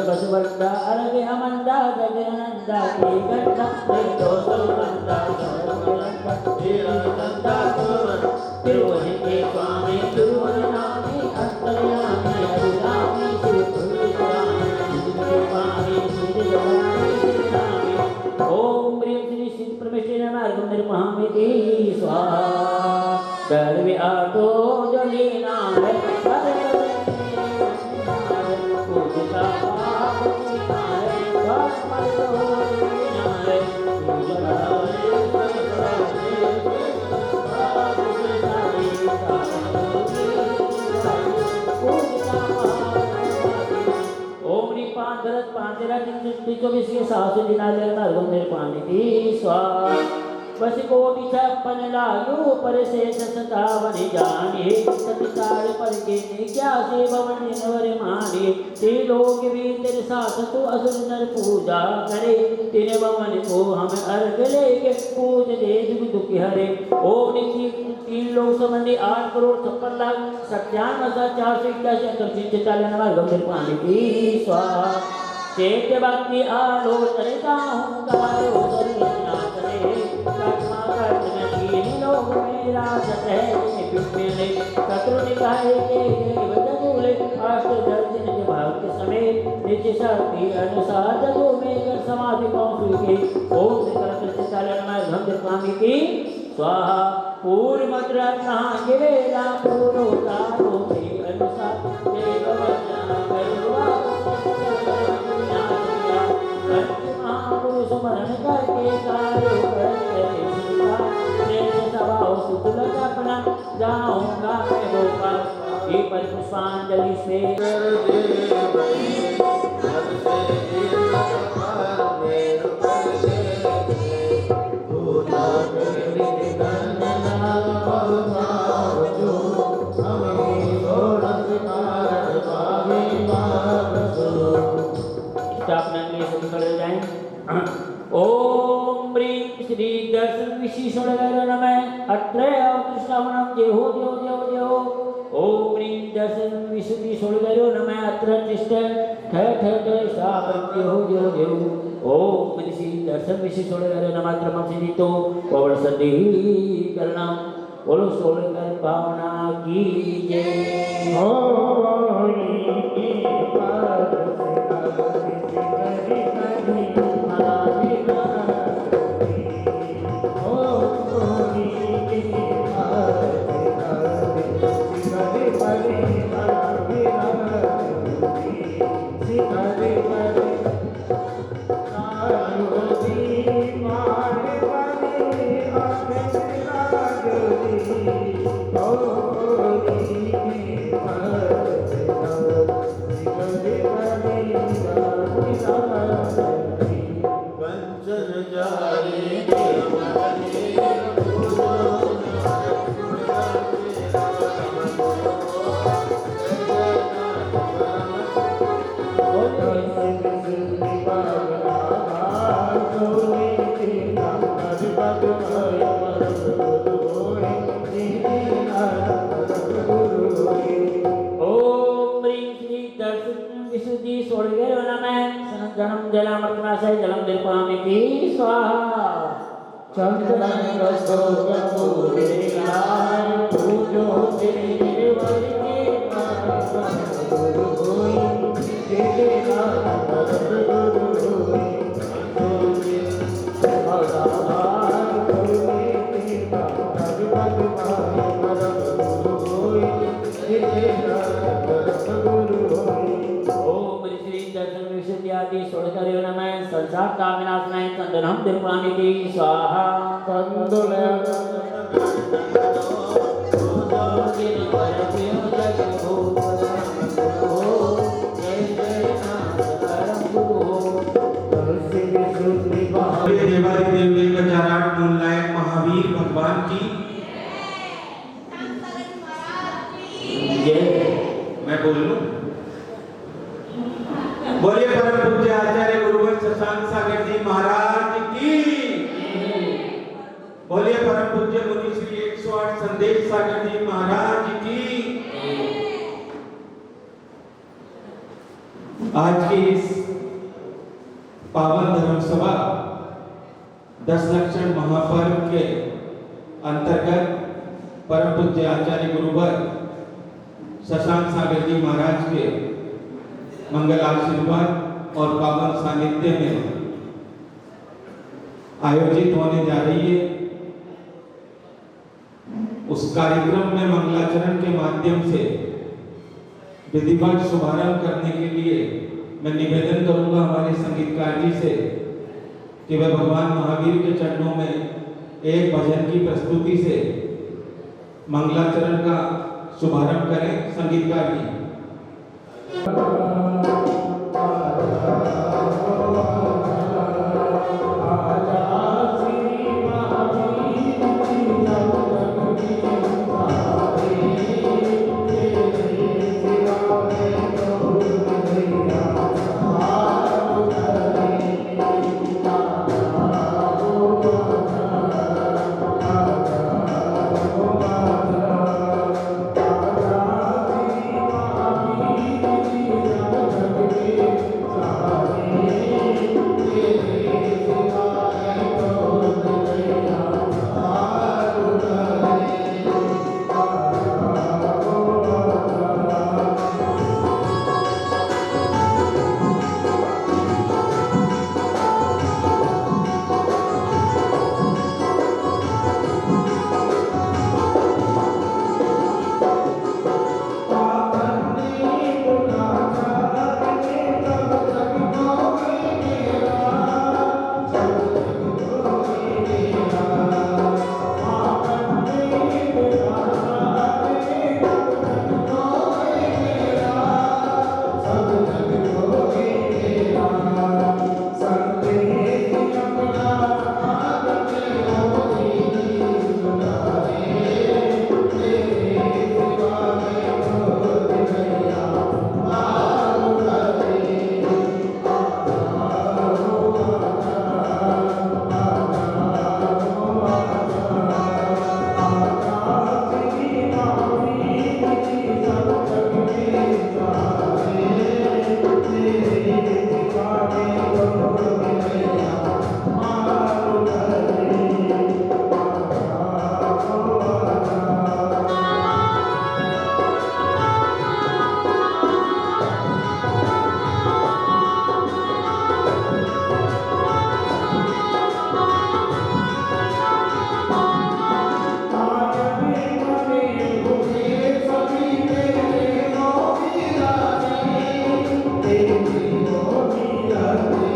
बसवंदा अरगे अमंदा गजनंदा केकंदा दोसवंदा दोसवंदा तिरुवंदा तिरुवहि के स्वामी तिरुवनामी अंतर्यामी अभिरामी श्री पुरुषामी स्वामी श्री जगन्नाथामी ओम ह्रीं श्री सिद्ध परमेश्वरी नमः निर्महामिति स्वाहा दर्वे आतो जलीना है बस कोटि छप्पन लायु पर शेष सतावन जाने सतिसार पर के क्या से भवन नवर माने ते लोग भी तेरे साथ तो असुर नर पूजा करे तेरे भवन को हम अर्घ लेके पूज दे जुग दुख हरे ओम निधि 3 लोग संबंधी 8 करोड़ 56 लाख 97,481 अंतर गंभीर पानी की स्वाहा चेत भक्ति आलोचनता हूँ गायो सर्वना करे कर्मा कर्म तीन लोग मेरा सतह पिपले शत्रु निकाय के देव जगुले अष्ट दर्शन के भक्त समेत नित्य शक्ति अनुसार जगो में कर समाधि पहुँच के ओम श्री चलन में धम स्वामी की स्वाहा पूर्व मद्रा कहाँ के वेला पूरो तारो के अनुसार देव वचन करुणा स्मरण करके कार्य करते सभाओं सुतुलक अपना जाऊंगा मैं होकर ये पर पुष्पांजलि से ओम ह्रीं श्री दर्शन विशेषण नमः अत्र कृष्णवनम देहो देहो देहो देहो ओम ह्रीं दर्शन विशेषण नमः अत्र तिष्ठ ठ ठ ठ सापं देहो देहो देहो ओम श्री दर्शन विशेषण नमः क्रमं सिद्धितो पवन सन्धिकरणं बोलो सोलकर भावना की जय जलम निर्पामी की स्वाहा चंद्रन रसो कपूरे लाल पूजो तेरे वरी के ओम श्री दर्शन विशुद्ध्यादि षोडशहरियो नमः संसारता विनाशनाय चंदनम तिरुपुराणिति स्वाहा देवादिदेव देवचाराट मूलनायक महावीर भगवान की जय। मैं बोल लूं? बोलिए परम पूज्य आचार्य गुरुवर शशांक सागर जी महाराज की। बोलिए परम पूज्य मुनि श्री 108 संदेश सागर जी महाराज की। आज की इस पावन धर्म सभा 10 लक्षण महापर्व के अंतर्गत परम पूज्य आचार्य गुरुवर शशांक सागर जी महाराज के मंगल आशीर्वाद और पावन सानिध्य में आयोजित होने जा रही है। उस कार्यक्रम में मंगलाचरण के माध्यम से विधिवत शुभारंभ करने के लिए मैं निवेदन करूंगा हमारे संगीतकार जी से कि वह भगवान महावीर के चरणों में एक भजन की प्रस्तुति से मंगलाचरण का शुभारंभ करें। संगीतकार जी। Thank you.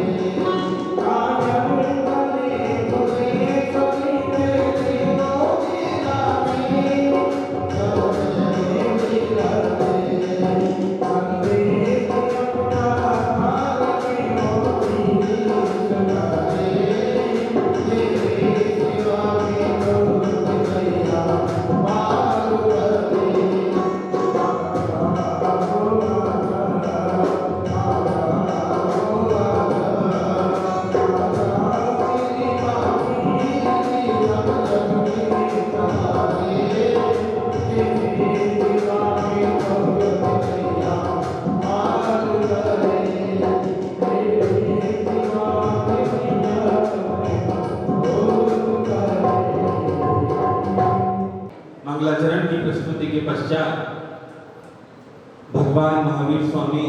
स्वामी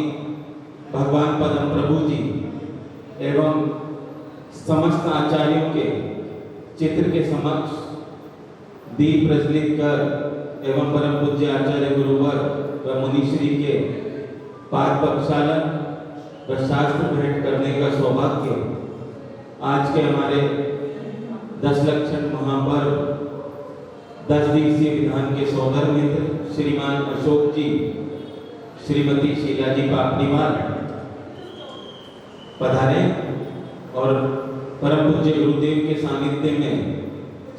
भगवान पद्म प्रभु जी एवं समस्त आचार्यों के चित्र के समक्ष दीप प्रज्वलित कर एवं परम पूज्य आचार्य गुरुवर व मुनिश्री के पाद प्रक्षालन व शास्त्र भेंट करने का सौभाग्य आज के हमारे 10 लक्षण महापर्व 10 दिवसीय विधान के सौदर मित्र श्रीमान अशोक जी, श्रीमती शीला जी पापड़ीवाल पधारे और परम पूज्य गुरुदेव के सानिध्य में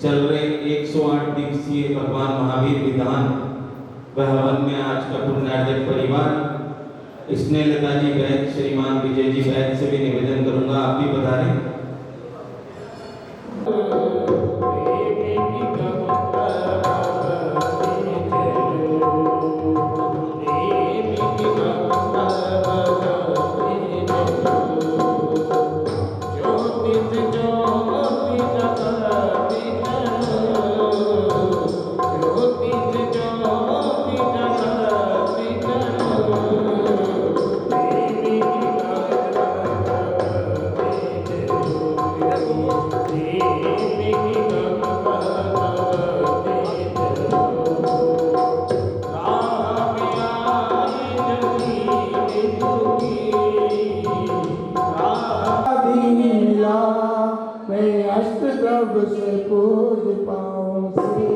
चल रहे 108 दिवसीय भगवान महावीर विधान व हवन में आज का पुण्यार्जक परिवार स्नेहलता जी वैद्य, श्रीमान विजय जी वैद्य से भी निवेदन करूंगा आप भी पधारें। से पूज पाऊं श्री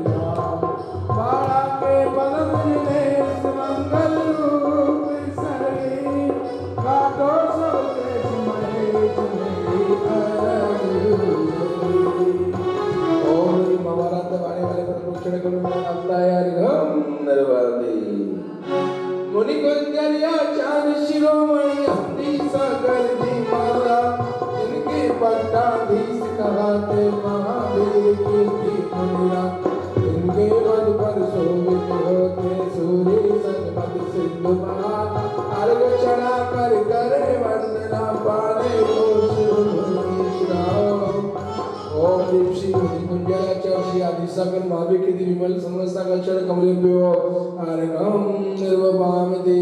राम बाड़ा के पलम दिनेश मंगल रूप सरे काटो सब देश महेश मेरी ओम महाभारत वाले वाले पर पूछने को मिलता है यार हम नरवादी मुनि कुंजरिया चांद शिरोमणि हंदी सागर जी महाराज इनके पट्टाधीश कहते महावीर की मुनिया इनके पद पर शोभित होते सूर्य संपद सिंधु महा अर्घ चढ़ा कर करे वंदना पाने को ओम दीप श्री मुनि कुंजराचार्य श्री आदि सकल महावीर की विमल समस्त कक्षण कमलेभ्यो अर्घम निर्वपाम दे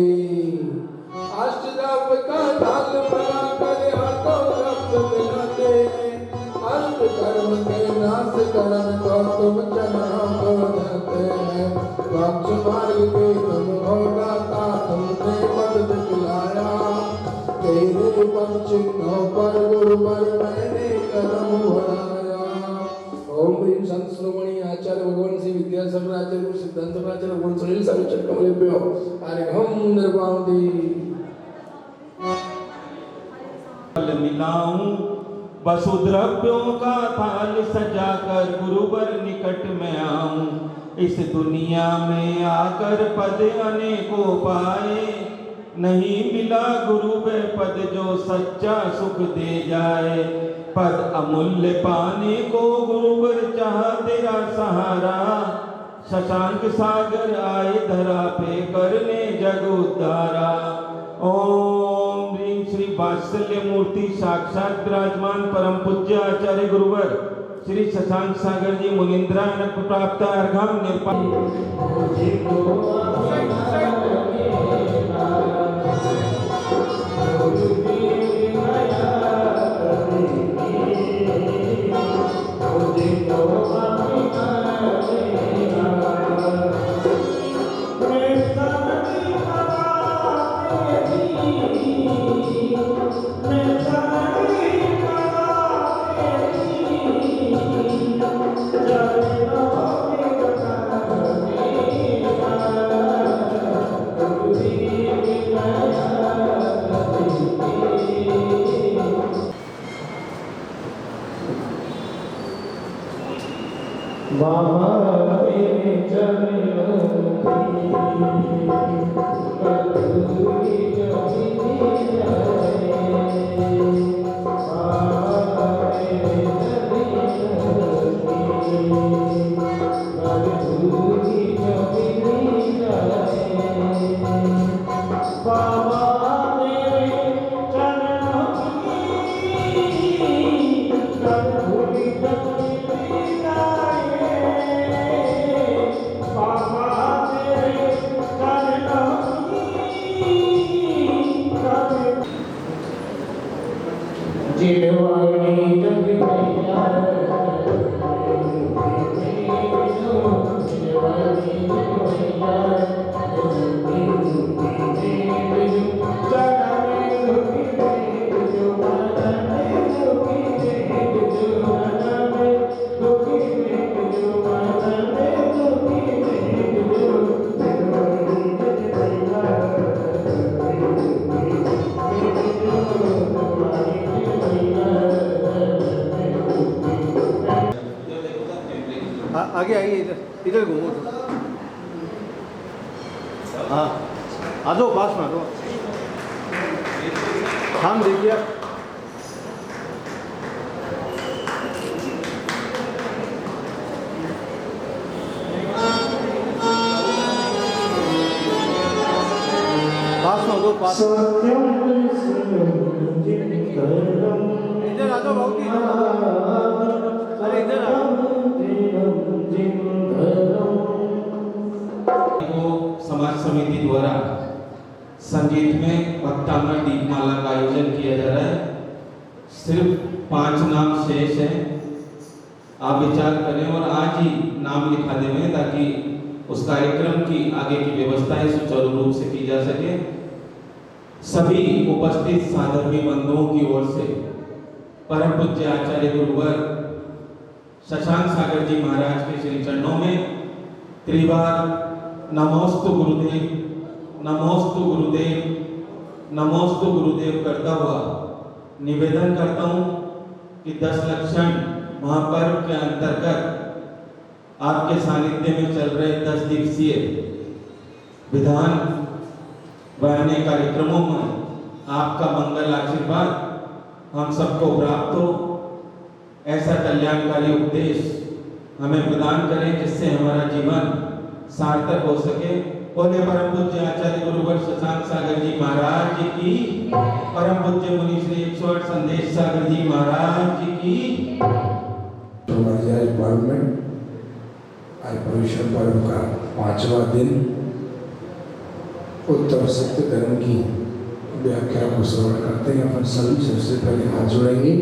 अष्टदप का ताल बना कर हाथों रक्त मिलाते अष्ट कर्म के नाश करन को तुम चना बोलते हैं वक्ष मार्ग के तुम हो दाता तुमने पद दिखलाया तेरे पद चिन्हों पर गुरु पर मैंने कदम बढ़ाया ओम ह्रीं संत शिरोमणि आचार्य भगवान श्री विद्यासागर आचार्य गुरु सिद्धांत आचार्य भगवान सुनील सविचर कमलेभ्यो अर्घम निर्वाणि मिलाऊं वसुद्रव्यों का थाल सजाकर गुरुवर निकट में आऊं इस दुनिया में आकर पद अनेकों पाए नहीं मिला गुरु वे पद जो सच्चा सुख दे जाए पद अमूल्य पाने को गुरुवर चाह तेरा सहारा शशांक सागर आए धरा पे करने जग उद्धारा ओम ह्रीं श्री वात्सल्य मूर्ति साक्षात विराजमान परम पूज्य आचार्य गुरुवर श्री शशांक सागर जी मुनिंद्रायण प्राप्त अर्घम बाबा मेरे चरणों आगे आइए, इधर इधर घूमो तो। हाँ आ जाओ, पास में आ जाओ। हम देखिए आप। पास में आ जाओ, पास। इधर आ जाओ बहुत ही। अरे इधर आ जाओ। को समाज समिति द्वारा संगीत में भक्तामृत दीपमाला का आयोजन किया जा रहा है। सिर्फ 5 नाम शेष है, आप विचार करें और आज ही नाम लिखा दें ताकि उस कार्यक्रम की आगे की व्यवस्थाएं सुचारू रूप से की जा सके। सभी उपस्थित साधर्मी बंधुओं की ओर से परम पूज्य आचार्य गुरुवर शशांक सागर जी महाराज के श्री चरणों में त्रिवार नमोस्तु गुरुदेव, नमोस्तु गुरुदेव, नमोस्तु गुरुदेव करता हुआ निवेदन करता हूं कि 10 लक्षण महापर्व के अंतर्गत आपके सानिध्य में चल रहे 10 दिवसीय विधान वाहिनी कार्यक्रमों में आपका मंगल आशीर्वाद हम सबको प्राप्त हो, ऐसा कल्याणकारी उपदेश हमें प्रदान करें जिससे हमारा जीवन सार्थक हो सके। बोले परम पूज्य आचार्य गुरुवर शशांक सागर जी महाराज जी की, परम पूज्य मुनि श्री 108 संदेश सागर जी महाराज जी की। हमारे आज पर्व में आज प्रवेशन पर्व का 5वां दिन उत्तर सत्य धर्म की व्याख्या को श्रवण करते हैं। अपन सभी सबसे पहले हाथ जोड़ेंगे,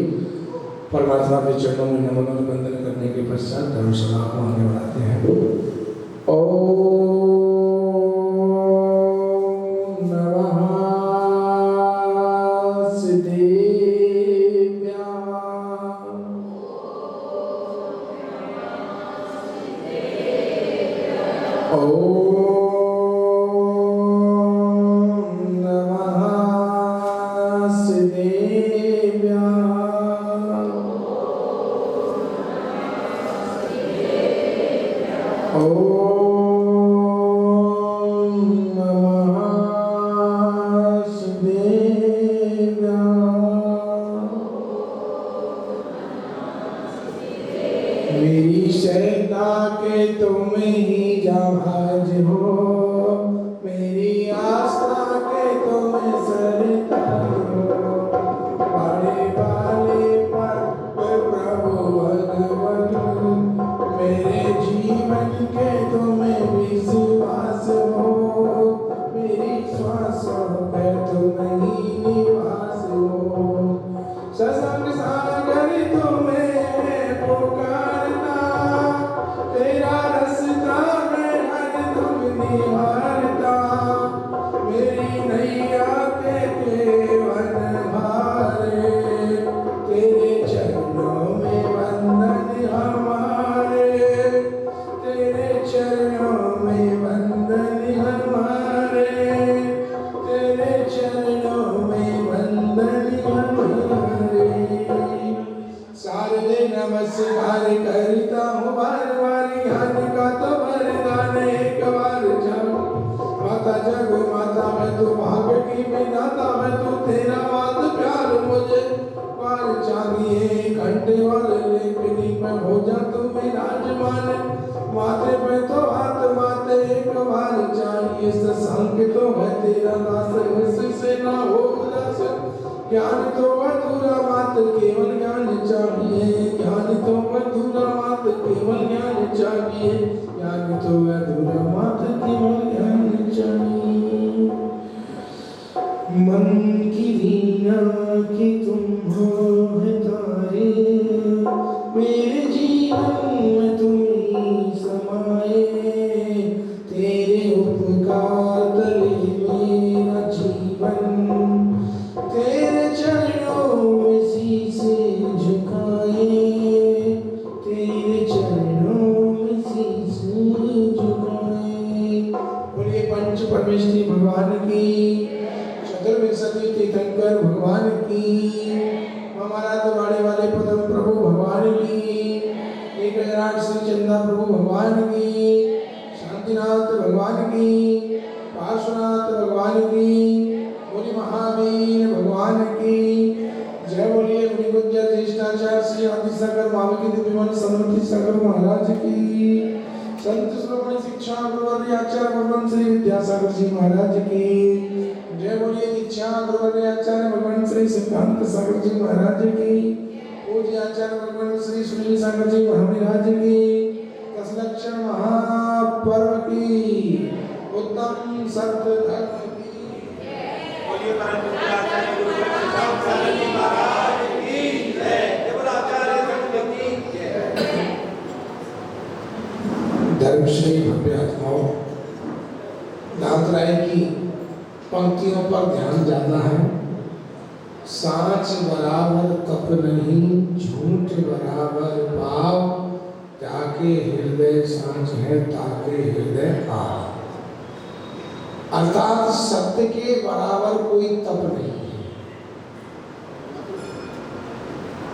परमात्मा के चरणों में नमन और वंदन करने के पश्चात धर्मसभा को आगे बढ़ाते हैं। ओम नमः सिद्धेभ्यः। मेरी शरणा के तुम ही जहाज हो, मेरी आस्था के तुम सरताज हो। बड़े वाले प्रभु भगवान, मेरे जीवन के तुम्हें विश्वास हो। मेरी श्वास पे तुम ही निवास हो। शशांक सागर तुम्हें पुकारता, तेरा रास्ता मैं हरदम निहारता। मेरी नैया के केवल भारे, तेरे चरणों में वंदन हमारे। तेरे चरणों में वंदन हमारे, तेरे चरणों में वंदन हमारे। शारदे नमस्कार करता हूँ बार बार, ज्ञान का तो वरदान एक बार जाओ। माता जग माता मैं तो भाग्य की विधाता, मैं तो तेरा बात प्यार मुझे पार चाहिए। घंटे वाले लेकिन मैं हो जा तू मेरा जमान। माथे पे तो हाथ माते एक बार चाहिए। शशांक तो है तेरा दास, उससे ना हो उदास। ज्ञान तो अधूरा मात केवल ज्ञान चाहिए। ज्ञान तो अधूरा मात केवल ज्ञान चाहिए। ज्ञान तो अधूरा मात केवल ज्ञान चाहिए। मन की वीणा की तुम हो तारे, मेरे जीवन में तुम ही समाए। तेरे उपकार तले मेरा जीवन, तेरे चरणों में शीश झुकाए। तेरे चरणों में शीश झुकाए। बोलिए पंच परमेश्वरी भगवान की, चतुर्विंशति तीर्थंकर भगवान की, हमारा द्वारे वाले पदम प्रभु भगवान की। एक विराट श्री चंदा प्रभु भगवान की, शांतिनाथ भगवान की, पार्श्वनाथ भगवान की, बोली महावीर भगवान की जय। बोलिए गुरुगुज्जर ज्येष्ठाचार्य श्री आदि सागर बाबा की दिव्यमान समृद्धि सागर महाराज की, संत श्रोमणी शिक्षा गुरुवर्य आचार्य भगवान श्री विद्यासागर जी महाराज की जय। बोलिए दीक्षा गुरुवर्य आचार्य भगवान श्री सिद्धांत सागर जी महाराज की, पूज्य आचार्य भगवान श्री सुनील सागर जी महाराज की, 10 लक्षण महापर्व की, उत्तम सत्य धर्म की। बोलिए परम पूज्य आचार्य गुरुवर्य सिद्धांत सागर जी महाराज की जय। देवल आचार्य संत की जय। धर्मश्री भव्य आत्माओं, दांतराय की पंक्तियों पर ध्यान जाता है। सांच बराबर तप नहीं, झूठ बराबर पाप, ताके हृदय सांच है ताके हृदय पाप। अर्थात सत्य के बराबर कोई तप नहीं है,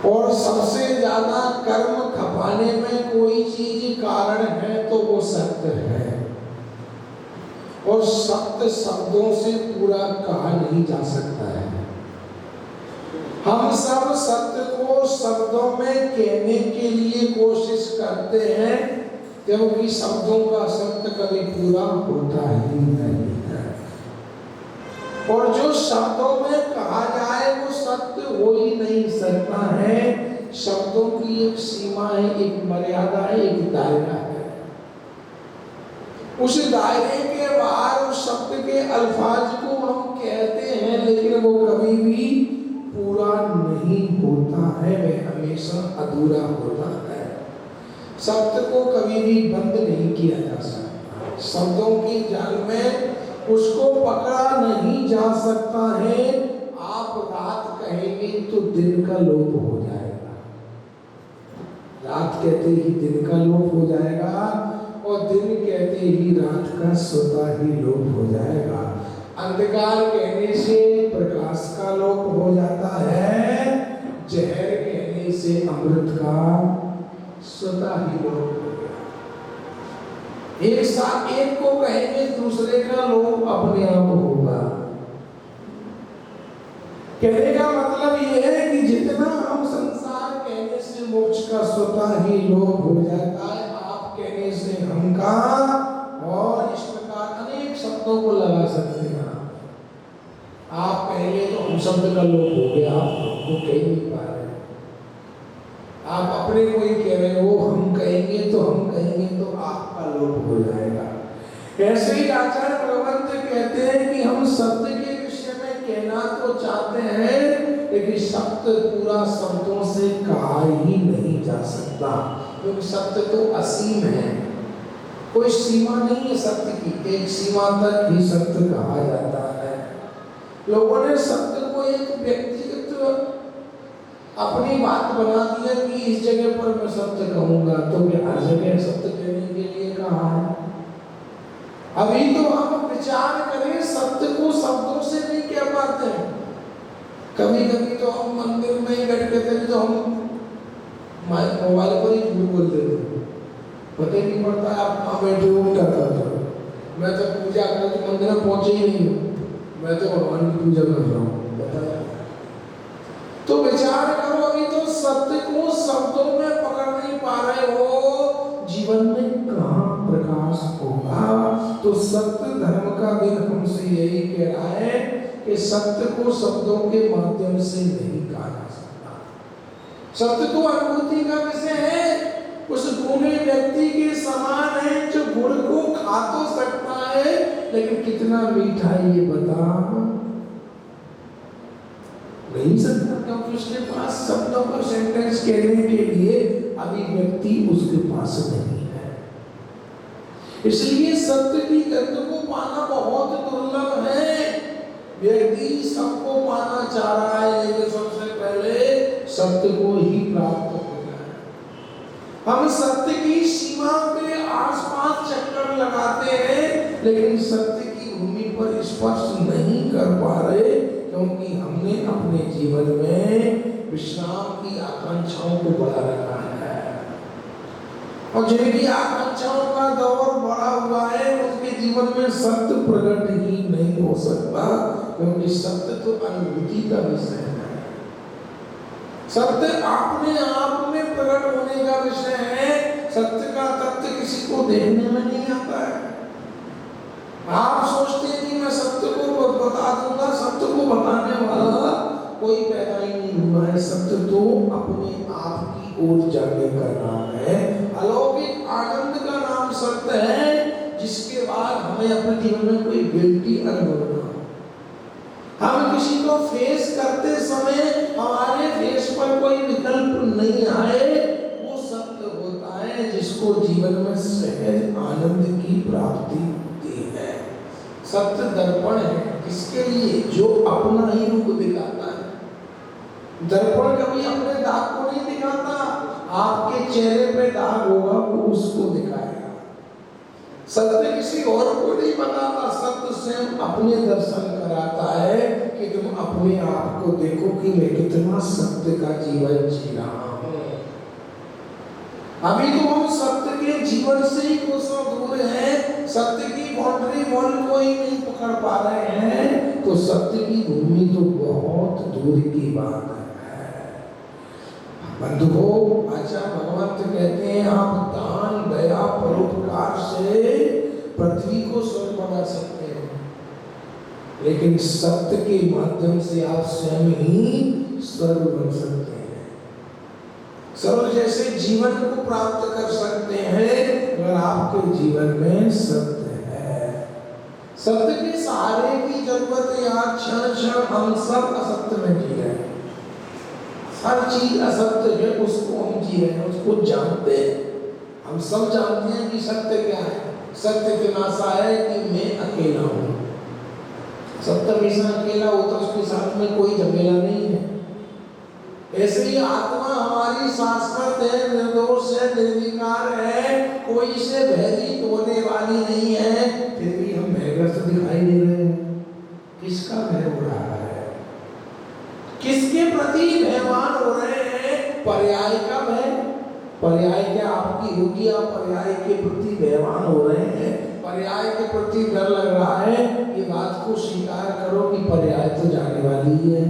और सबसे ज्यादा कर्म खपाने में कोई चीज कारण है तो वो सत्य है, और सत्य शब्दों से पूरा कहा नहीं जा सकता है। हम सब सत्य को शब्दों में कहने के लिए कोशिश करते हैं, क्योंकि शब्दों का सत्य कभी पूरा होता ही नहीं है, और जो शब्दों में कहा जाए वो सत्य हो ही नहीं सकता है। शब्दों की एक सीमा है, एक मर्यादा है, एक दायरा है। उस दायरे के बाहर उस शब्द के अल्फाज को हम कहते हैं, लेकिन वो कभी भी पूरा नहीं होता है, वह हमेशा अधूरा होता है। शब्द को कभी भी बंद नहीं किया जा सकता, शब्दों के जाल में उसको पकड़ा नहीं जा सकता है। आप रात कहेंगे तो दिन का लोप हो जाएगा, रात कहते ही दिन का लोप हो जाएगा, और दिन कहते ही रात का स्वतः ही लोप हो जाएगा। अंधकार कहने से प्रकाश का लोप हो जाता है, जहर कहने से अमृत का स्वतः ही लोप हो गया। एक साथ एक को कहेंगे दूसरे का लोप अपने आप होगा। कहने का मतलब यह है कि जितना हम संसार कहने से मोक्ष का स्वतः ही लोप हो जाता है, आप कहने से हम का, और इस प्रकार अनेक शब्दों को लगा सकते हैं। आप कहेंगे तो हम शब्द का लोप हो गया, आप हमको कह नहीं पा रहे। आप अपने को ही कह रहे हो, हम कहेंगे तो आपका लोप हो जाएगा। ऐसे ही आचार्य भगवंत कहते हैं कि हम सत्य के विषय में कहना तो चाहते हैं, लेकिन सत्य पूरा शब्दों से कहा ही नहीं जा सकता, क्योंकि सत्य तो असीम है, कोई सीमा नहीं है सत्य की, एक सीमा तक ही सत्य कहा जाता है। लोगों ने सत्य को एक व्यक्तिगत अपनी बात बना दिया कि इस जगह पर मैं सत्य कहूंगा, तो मैं हर जगह सत्य कहने के लिए कहा है। अभी तो हम विचार करें, सत्य को शब्दों से नहीं कह पाते हैं। कभी कभी तो हम मंदिर में ही बैठ के थे तो हम मोबाइल पर ही झूठ बोल देते, पता ही नहीं पड़ता आप कहाँ बैठे हो, क्या करते हो। मैं तो पूजा कर तो मंदिर में पहुंचे ही नहीं हूँ, मैं तो भगवान की पूजा कर रहा हूँ, बताया। तो विचार करो, अभी तो सत्य को शब्दों में पकड़ नहीं पा रहे हो, जीवन में कहाँ प्रकाश होगा। तो सत्य धर्म का दिन हमसे यही कह रहा है कि सत्य को शब्दों के माध्यम से नहीं कहा जा सकता। सत्य तो अनुभूति का विषय है, उस गुणे व्यक्ति के समान है जो गुड़ को खा तो सकता है, लेकिन कितना मीठा है ये बता नहीं सकता, क्योंकि उसके पास शब्दों का सेंटेंस कहने के लिए अभिव्यक्ति उसके पास नहीं है। इसलिए सत्य की गंध को पाना बहुत दुर्लभ है। व्यक्ति सबको पाना चाह रहा है, लेकिन सबसे पहले सत्य को ही प्राप्त होना है। हम सत्य की सीमा के आसपास चक्कर लगाते हैं, लेकिन सत्य की भूमि पर स्पर्श नहीं कर पा रहे, क्योंकि हमने अपने जीवन में विश्राम की आकांक्षाओं को बढ़ा रखा है। और जिनकी आकांक्षाओं का दौर बढ़ा हुआ है उनके जीवन में सत्य प्रकट ही नहीं हो सकता, क्योंकि सत्य तो अनुभूति का विषय है। सत्य अपने आप में प्रकट होने का विषय है। सत्य का तथ्य किसी को देखने में नहीं आता है। आप सोचते हैं कि मैं सत्य को बता दूंगा, सत्य को बताने वाला कोई पैदा ही नहीं हुआ है। सत्य तो अपने आप की ओर जाने का नाम है। अलौकिक आनंद का नाम सत्य है, जिसके बाद हमें अपने जीवन में कोई गिल्टी अनुभव ना हो। हम किसी को फेस करते समय हमारे फेस पर कोई विकल्प नहीं आए, वो सत्य होता है जिसको जीवन में सहज आनंद की प्राप्ति होती है। सत्य दर्पण है किसके लिए? जो अपना ही रूप दिखाता है। दर्पण कभी अपने दाग को नहीं दिखाता, आपके चेहरे पे दाग होगा वो उसको दिखाएगा। सत्य किसी और को नहीं बताता, सत्य स्वयं अपने दर्शन कराता है कि तुम अपने आप को देखो कि मैं कितना सत्य का जीवन जी रहा हूं। अभी तो हम सत्य के जीवन से ही कोसों दूर हैं, सत्य की बाउंड्री वॉल को ही नहीं पकड़ पा रहे हैं, तो सत्य की भूमि तो बहुत दूर की बात है। बंधुओं, आचार्य भगवंत कहते हैं आप दान दया परोपकार से पृथ्वी को स्वर्ग बना सकते हैं, लेकिन सत्य के माध्यम से आप स्वयं ही स्वर्ग बन सकते हैं। स्वर्ग जैसे जीवन को प्राप्त कर सकते हैं अगर आपके जीवन में सत्य है। सत्य के सहारे की जरूरत है। आज क्षण क्षण हम सब असत्य में जी रहे हैं। हर चीज असत्य है, उसको हम जी रहे हैं, उसको जानते हैं। हम सब जानते हैं कि सत्य क्या है। सत्य इतना सा है कि मैं अकेला हूँ। सत्य हमेशा अकेला होता, उसके साथ में कोई झमेला नहीं है। ऐसे ही आत्मा हमारी शाश्वत है, निर्दोष है, निर्विकार है, कोई इसे भयभीत होने वाली नहीं है। फिर भी हम भयग्रस्त दिखाई दे रहे हैं। किसका भय हो रहा है? किसके प्रति भयवान हो रहे हैं? पर्याय का भय। पर्याय क्या आपकी होगी? आप पर्याय के प्रति भयवान हो रहे हैं, पर्याय के प्रति डर लग रहा है। ये बात को स्वीकार करो कि पर्याय तो जाने वाली ही है।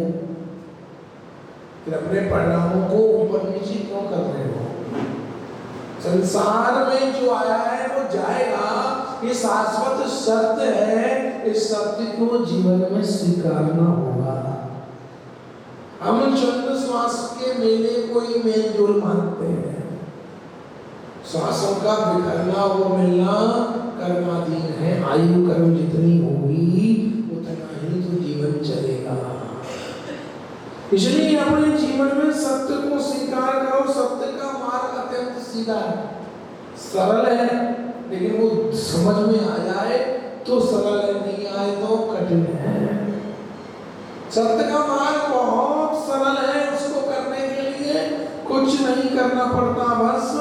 फिर अपने परिणामों को ऊपर नीचे क्यों कर रहे हो? संसार में जो आया है वो जाएगा, ये शाश्वत सत्य है। इस सत्य को जीवन में स्वीकारना होगा। हम चंद्र श्वास के मेले को ही मेल जोल मानते हैं। श्वासों का बिखरना वो मिलना कर्माधीन है। आयु कर्म जितनी होगी उतना ही तो जीवन चलेगा। इसलिए अपने जीवन में सत्य को स्वीकार करो। सत्य का मार्ग अत्यंत सीधा है, सरल है, लेकिन वो समझ में आ जाए तो सरल है, नहीं आए तो कठिन है। सत्य का मार्ग बहुत सरल है, उसको करने के लिए कुछ नहीं करना पड़ता, बस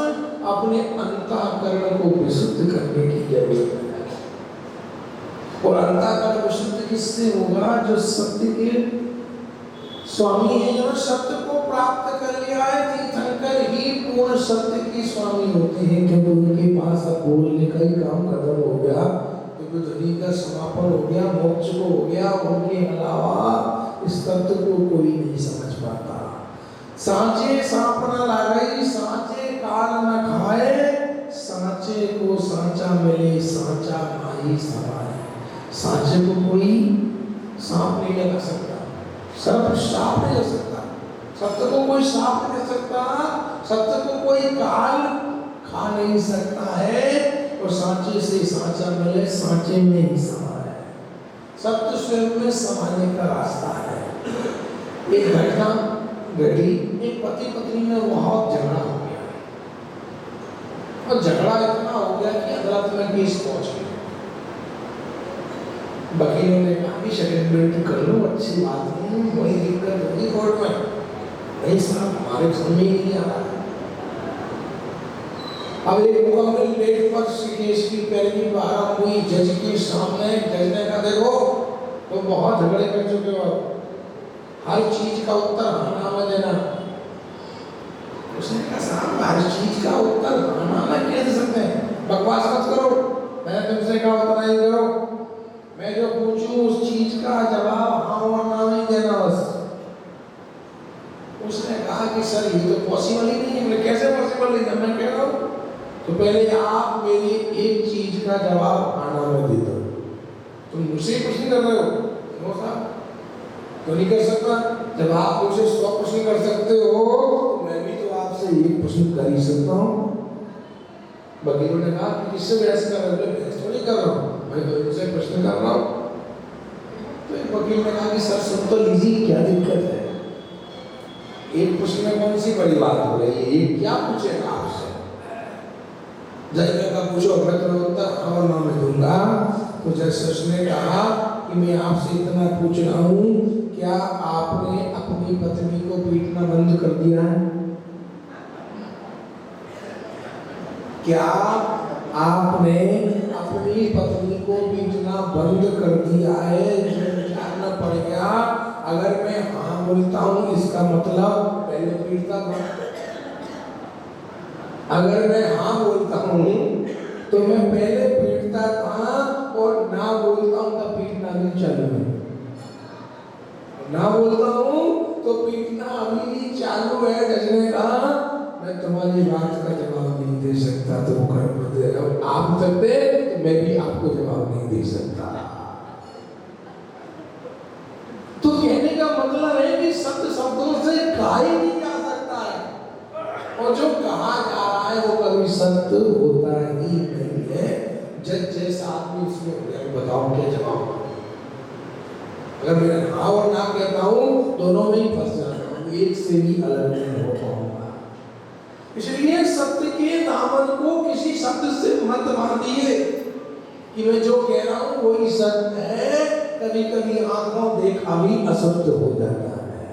अपने अंतःकरण को विशुद्ध करने की जरूरत है। और अंतःकरण विशुद्ध किससे होगा? जो सत्य के स्वामी है, जो सत्य को प्राप्त कर लिया है। तीर्थंकर ही पूर्ण सत्य के स्वामी होते हैं, क्योंकि उनके पास अब बोलने का ही काम खत्म हो गया, क्योंकि ध्वनि का समापन हो गया, मोक्ष को हो गया। उनके अलावा इस तत्व को कोई नहीं समझ पाता। सांचे सांप न लागई, सांचे काल न खाए, सांचे को सांचा मिले, सांचा माही समाए। सांचे को कोई सांप नहीं लगा सकता, सर्प श्राप नहीं ले सकता, सत्य को कोई श्राप नहीं ले सकता, सत्य को कोई काल खा नहीं सकता है। और सांचे से सांचा मिले, सांचे में ही समाए। सत्य स्वयं में समाने का रास्ता है। एक घटना घटी, एक पति पत्नी में बहुत झगड़ा हो गया, और झगड़ा इतना हो गया कि अदालत में केस पहुंच गया। वकीलों ने कहा कि सेटलमेंट कर लो, अच्छी बात नहीं, वही दिक्कत होगी कोर्ट में। नहीं साहब, हमारे समझ ही नहीं आ रहा। अब एक मुकम्मल डेट पर केस की पहली बार हुई जज के सामने। जज ने कहा देखो तो बहुत झगड़े कर चुके हो, हर चीज का उत्तर हाँ में देना। उसने कहा साहब हर चीज का उत्तर हाँ में बकवास मत करो, मैं तुमसे कहा उतना ही करो। मैं जो पूछूं उस चीज का जवाब हाँ और ना नहीं देना बस। उसने कहा कि सर ये तो पॉसिबल ही नहीं है। मैं कैसे पॉसिबल नहीं है? मैं कह रहा हूँ तो पहले आप मेरी एक चीज का जवाब आना में दे दो। तुम मुझसे प्रश्न कर रहे हो क्यों साहब? तो नहीं कर सकता। जब आप मुझसे 100 प्रश्न कर सकते हो तो मैं भी तो आपसे एक प्रश्न कर ही सकता हूँ। वकीलों ने कहा कि किससे बहस कर रहे हो? बहस तो नहीं कर रहा हूँ, मैं तो इनसे प्रश्न कर रहा हूँ। तो एक वकील ने कहा कि सर सुन तो लीजिए, क्या दिक्कत है? एक प्रश्न में कौन सी बड़ी बात हो रही है? एक क्या पूछेगा आपसे? जज का पूछो, मैं तो उत्तर हाँ और ना में दूंगा। तो जज ने कहा कि मैं आपसे इतना पूछ रहा हूँ, क्या आपने अपनी पत्नी को पीटना बंद कर दिया है? क्या आपने अपनी पत्नी को पीटना बंद कर दिया है? जानना पड़ेगा। अगर मैं हाँ बोलता हूँ इसका मतलब पहले पीटता था। अगर मैं हाँ बोलता हूँ तो मैं पहले पीटता था और ना बोलता हूँ तो पीटना भी चालू है। ना बोलता हूँ तो पीटना अभी भी चालू है। जज ने कहा मैं तुम्हारी बात का जवाब नहीं दे सकता, तो कर आप सकते तो मैं भी आपको जवाब नहीं दे सकता। तो कहने का मतलब है कि शब्द शब्दों से कहा ही नहीं जा सकता है, और जो कहा जा रहा है वो कभी सत्य होता ही नहीं है। जज जैसा आदमी इसमें बताओ क्या जवाब? अगर मैं हाँ और ना कहता हूँ दोनों में ही फंस जाता हूँ, एक से भी अलग नहीं हो पाऊंगा। इसलिए सत्य के दामन को किसी शब्द से मत बांधिए कि मैं जो कह रहा हूँ वही सत्य है। कभी कभी आंखों देखा भी असत्य हो जाता है।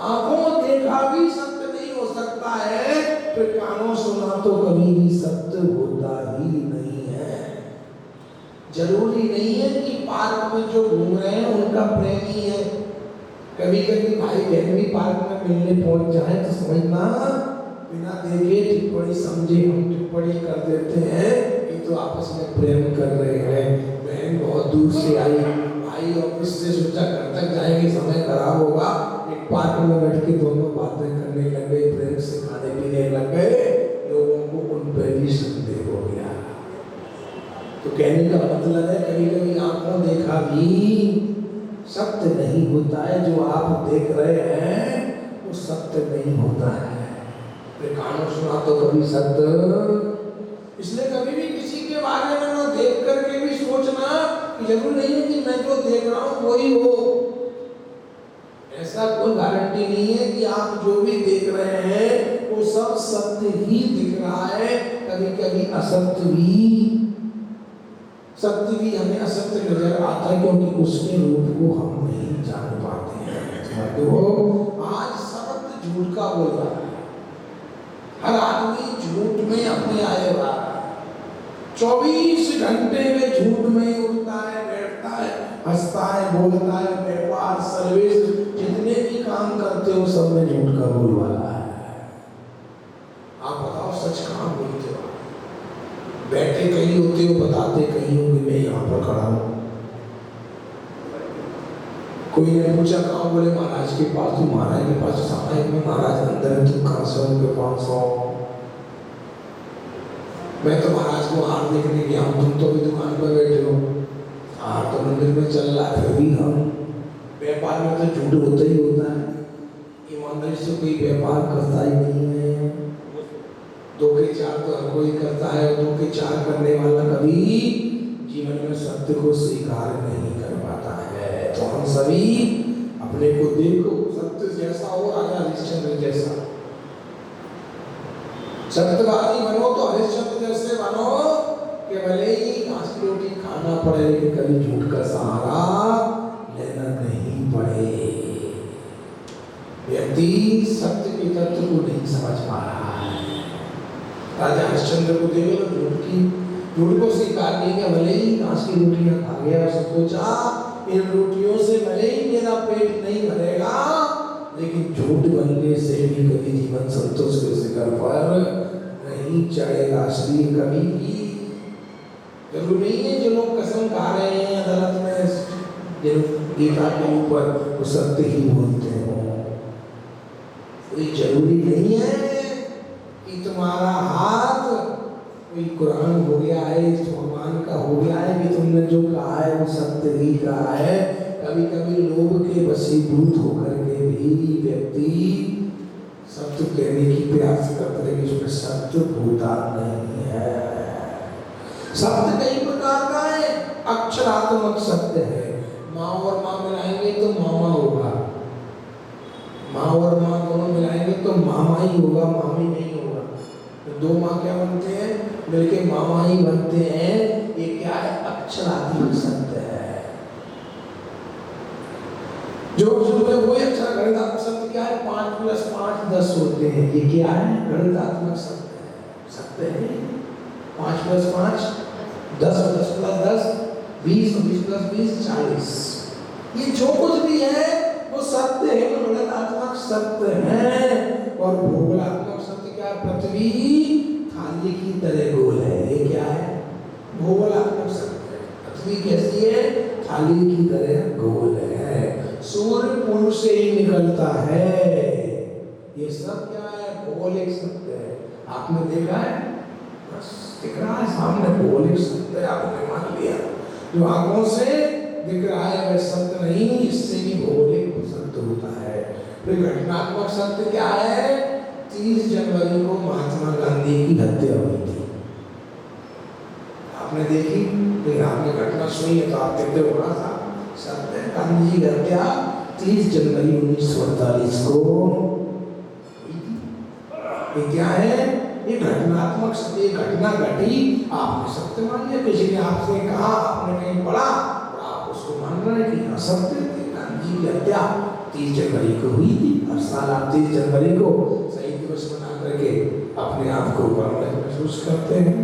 आंखों देखा भी सत्य नहीं हो सकता है, फिर कानों सुना तो कभी भी सत्य होता ही नहीं है। जरूरी नहीं है कि पार्क में जो घूम रहे हैं उनका प्रेमी है। कभी कभी भाई बहन भी पार्क में मिलने पहुंच जाए तो समझना, बिना देखे टिप्पणी समझे हम टिप्पणी कर देते हैं ये तो आपस में प्रेम कर रहे हैं। बहन बहुत दूर से आई, भाई ऑफिस से सोचा घर तक जाएंगे, समय खराब होगा, एक पार्क में बैठ के दोनों बातें करने लगे, प्रेम से खाने पीने लग गए। लोगों को उन पर भी संदेह हो गया। तो कहने का मतलब है कभी कभी आंखों देखा भी सत्य नहीं होता है। जो आप देख रहे हैं वो सत्य नहीं होता है। फिर कानों सुना तो कभी सत्य। इसलिए कभी भी किसी के बारे में ना देख करके भी सोचना कि जरूर नहीं है कि मैं जो देख रहा हूँ वही हो। ऐसा कोई गारंटी नहीं है कि आप जो भी देख रहे हैं वो सब सत्य ही दिख रहा है। कभी कभी असत्य भी, सत्य भी हमें असत्य नजर आता है क्योंकि उसके रूप को हम नहीं जान पाते हैं। तो आज शब्द झूठ का बोल रहा है, हर आदमी झूठ में अपने आए हुआ है। 24 घंटे में झूठ में ही उठता है, बैठता है, हंसता है, बोलता है, व्यापार सर्विस जितने भी काम करते हो सब में झूठ का बोल वाला है। आप बताओ सच कहाँ बोलते हो? बैठे कहीं होते हो, बताते कहीं हो कि मैं यहाँ पर खड़ा हूँ। कोई ने पूछा कहाँ? बोले महाराज के पास। तो महाराज के पास सामायिक में महाराज अंदर है, तुम कहाँ से? उनके पास हो। मैं तो महाराज को हार देखने गया हूँ, तुम तो भी दुकान पर बैठे हो। हार तो मंदिर में चल रहा है, फिर भी हम व्यापार में तो झूठ होता ही होता है। ईमानदारी से कोई व्यापार करता ही नहीं है। 2 के 4 तो हर कोई करता है, 2 के 4 करने वाला कभी जीवन में सत्य को स्वीकार नहीं कर पाता है। तो हम सभी अपने को देखो, सत्य जैसा हो राजा हरिश्चंद्र जैसा। सत्यवादी बनो तो हरिश्चंद्र जैसे बनो कि भले ही घास की रोटी खाना पड़े लेकिन कभी झूठ का सहारा लेना नहीं पड़े। व्यक्ति सत्य के तत्व को नहीं समझ पा रहा है। राजा हरिश्चंद्र को देखो तो झूठ को स्वीकार नहीं किया, भले ही घास की रोटियां खा गया, सोचा इन रोटियों से भले ही मेरा पेट नहीं भरेगा लेकिन झूठ बनने से भी कभी जीवन संतोष के शिखर पर नहीं नहीं चढ़ेगा श्री कभी भी। जरूरी नहीं है जो लोग कसम खा रहे हैं अदालत में जो गीता के ऊपर वो सत्य ही बोलते हो। कोई जरूरी नहीं है कि तुम्हारा हाथ कोई कुरान हो गया है, भगवान का हो गया है कि तुमने जो कहा है वो सत्य ही कहा है। कभी कभी लोग के वशीभूत होकर के भी व्यक्ति सत्य कहने की प्रयास करते हैं कि उसमें सत्य होता नहीं है। सत्य कई प्रकार का है। अक्षरात्मक सत्य है। माँ और माँ मिलाएंगे तो मामा होगा, माँ और माँ दोनों मिलाएंगे तो मामा ही होगा, मामी नहीं होगा। तो दो माँ क्या बनते हैं? मिलके मामा ही बनते हैं। ये क्या है? अक्षरात्मक सत्य है। जो वही अक्षर गणितात्मक सत्य क्या है? 5 + 5 10 होते हैं। ये क्या है? गणितात्मक सत्य है। सत्य है 5 + 5 10 और 10 + 10 20 और 20 + 20 40। ये जो कुछ भी है वो सत्य है, वो गणितात्मक सत्य है। और भूगोलात्मक सत्य क्या है? पृथ्वी थाली की तरह गोल है। ये क्या है? भूगोलात्मक सत्य है। पृथ्वी कैसी है? थाली की तरह गोल है। सूर्य पूर्व से ही निकलता है। ये सब क्या है? भौगोलिक सत्य है। आपने देखा है? बस दिख रहा है सामने, भौगोलिक सत्य है, आपने मान लिया। जो आंखों से दिख रहा है वह सत्य नहीं, इससे भी भौगोलिक सत्य होता है। फिर घटनात्मक सत्य क्या है? 30 जनवरी को महात्मा गांधी की हत्या हुई थी। आपने देखी? लेकिन आपने घटना सुनी है तो आप कहते हो ना था सत्य। गांधी जी की हत्या 30 जनवरी 1948 को हुई थी। ये क्या है? ये घटनात्मक सत्य। घटना घटी, आपने सत्य मान लिया। किसी ने आपसे कहा, आपने कहीं पढ़ा और आप उसको मान रहे हैं कि असत्य। गांधी जी की हत्या 30 जनवरी को हुई थी। हर साल आप 30 जनवरी को शहीद दिवस मना करके अपने आप को गौरव महसूस करते हैं।